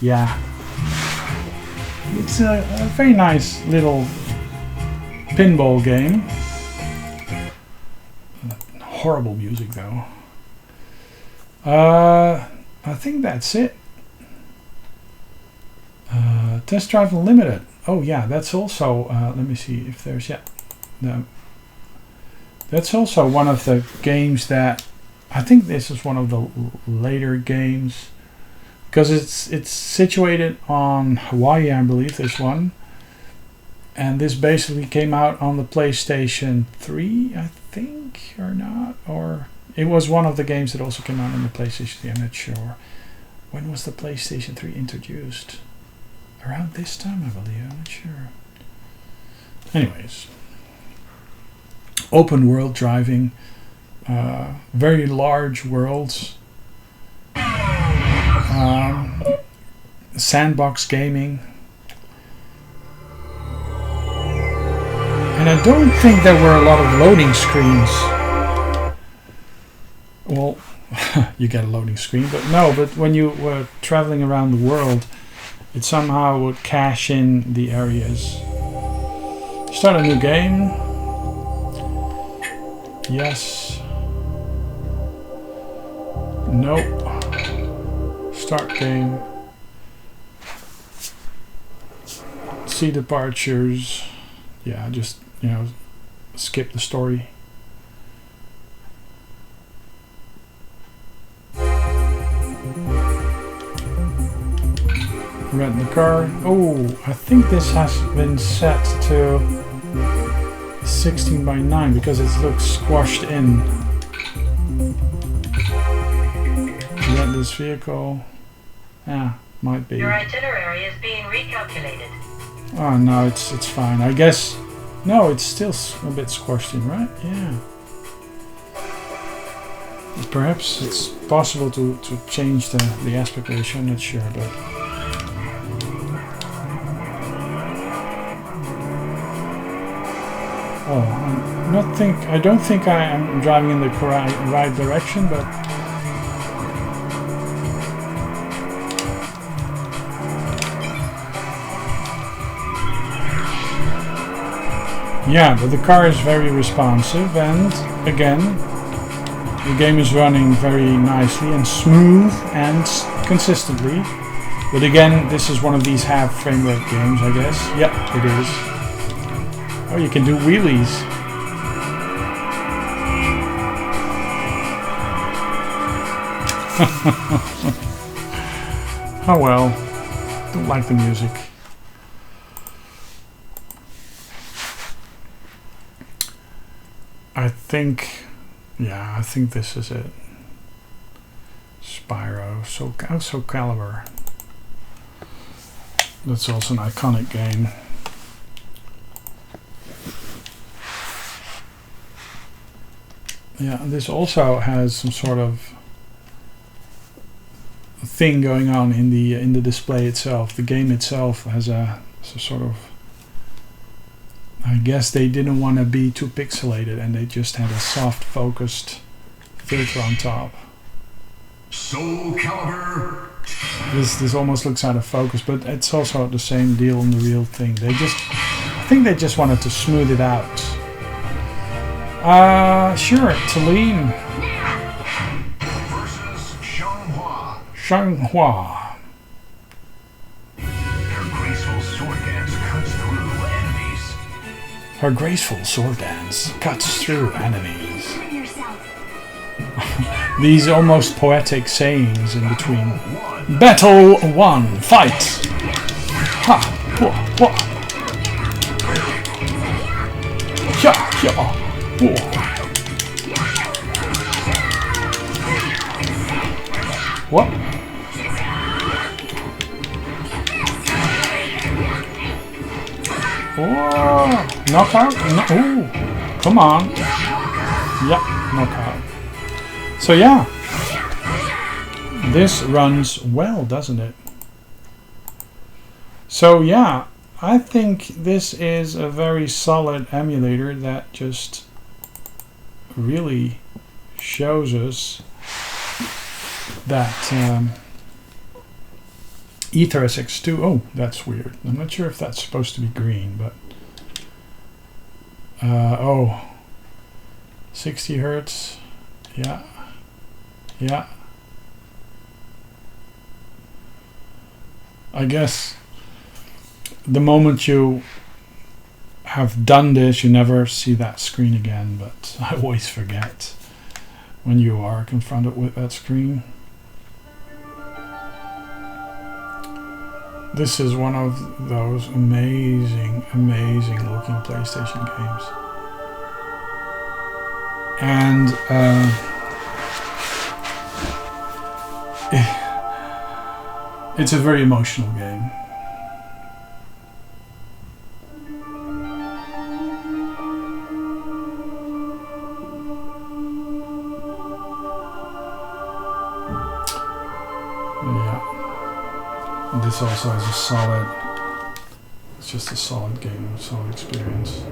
Yeah. It's a very nice little pinball game. Horrible music though. I think that's it. Test Drive Unlimited. Oh yeah, that's also, let me see if there's, yeah. No. That's also one of the games that, I think this is one of the later games. Because it's situated on Hawaii, I believe, this one. And this basically came out on the PlayStation 3, I think, or not. Or it was one of the games that also came out on the PlayStation 3, I'm not sure. When was the PlayStation 3 introduced? Around this time, I believe, I'm not sure. Anyways. Open world driving. Very large worlds. Sandbox gaming. And I don't think there were a lot of loading screens. Well, you get a loading screen, but no, but when you were traveling around the world, it somehow would cache in the areas. Start a new game. Yes. Nope. Start game. See departures. Yeah, just, you know, skip the story. Rent the car. Oh, I think this has been set to 16:9 because it looks squashed in. Rent this vehicle. Yeah, might be. Your itinerary is being recalculated. Oh no, it's fine. I guess. No, it's still a bit squashed in, right? Yeah. Perhaps it's possible to change the aspect ratio. I'm not sure, but. Oh, I don't think I am driving in the right direction, but. Yeah, but the car is very responsive, and again, the game is running very nicely and smooth and consistently. But again, this is one of these half frame rate games, I guess. Yep, it is. Oh, you can do wheelies. Oh well, don't like the music. I think this is it. Spyro, so Calibur. That's also an iconic game. Yeah, this also has some sort of thing going on in the display itself. The game itself has a sort of. I guess they didn't want to be too pixelated, and they just had a soft focused filter on top. Soul Calibur. This almost looks out of focus, but it's also the same deal in the real thing. I think they just wanted to smooth it out. Sure, Talene. Versus Xianghua. Xianghua. Her graceful sword dance cuts through enemies. These almost poetic sayings in between. Battle 1, fight! Ha! Whoa! Whoa! Ya! Ya! Whoa! What? Oh, knockout? No, ooh, come on. Yeah, knockout. So yeah, this runs well, doesn't it? So yeah, I think this is a very solid emulator that just really shows us that AetherSX2, oh, that's weird. I'm not sure if that's supposed to be green, but oh, 60 hertz, yeah, yeah. I guess the moment you have done this, you never see that screen again, but I always forget when you are confronted with that screen. This is one of those amazing, amazing looking PlayStation games. And it's a very emotional game. Yeah. This also has a solid, it's just a solid game, solid experience.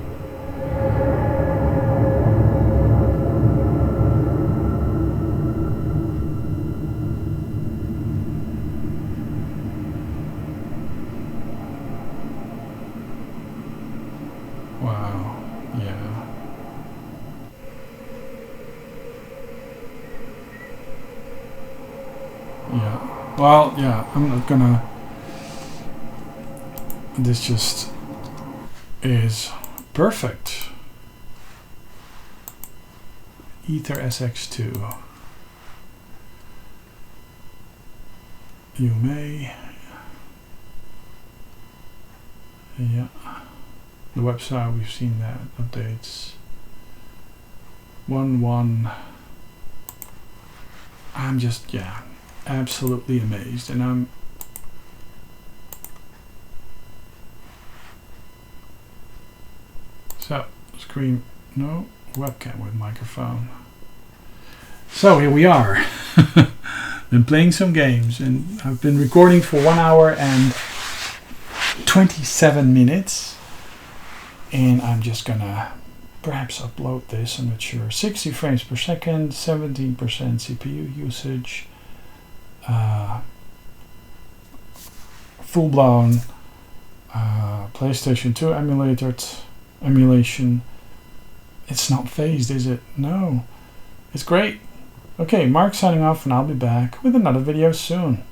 Wow, yeah. Yeah, well, yeah, I'm not gonna, this just is perfect. AetherSX2. You may, yeah. The website, we've seen that, updates. 1.1. I'm just, yeah, absolutely amazed. And I'm, so, screen, no, webcam with microphone. So here we are. Been playing some games, and I've been recording for 1 hour and 27 minutes. And I'm just gonna perhaps upload this, I'm not sure. 60 frames per second, 17% CPU usage, full-blown PlayStation 2 emulation. It's not phased, is it? No. It's great. Okay, Mark signing off, and I'll be back with another video soon.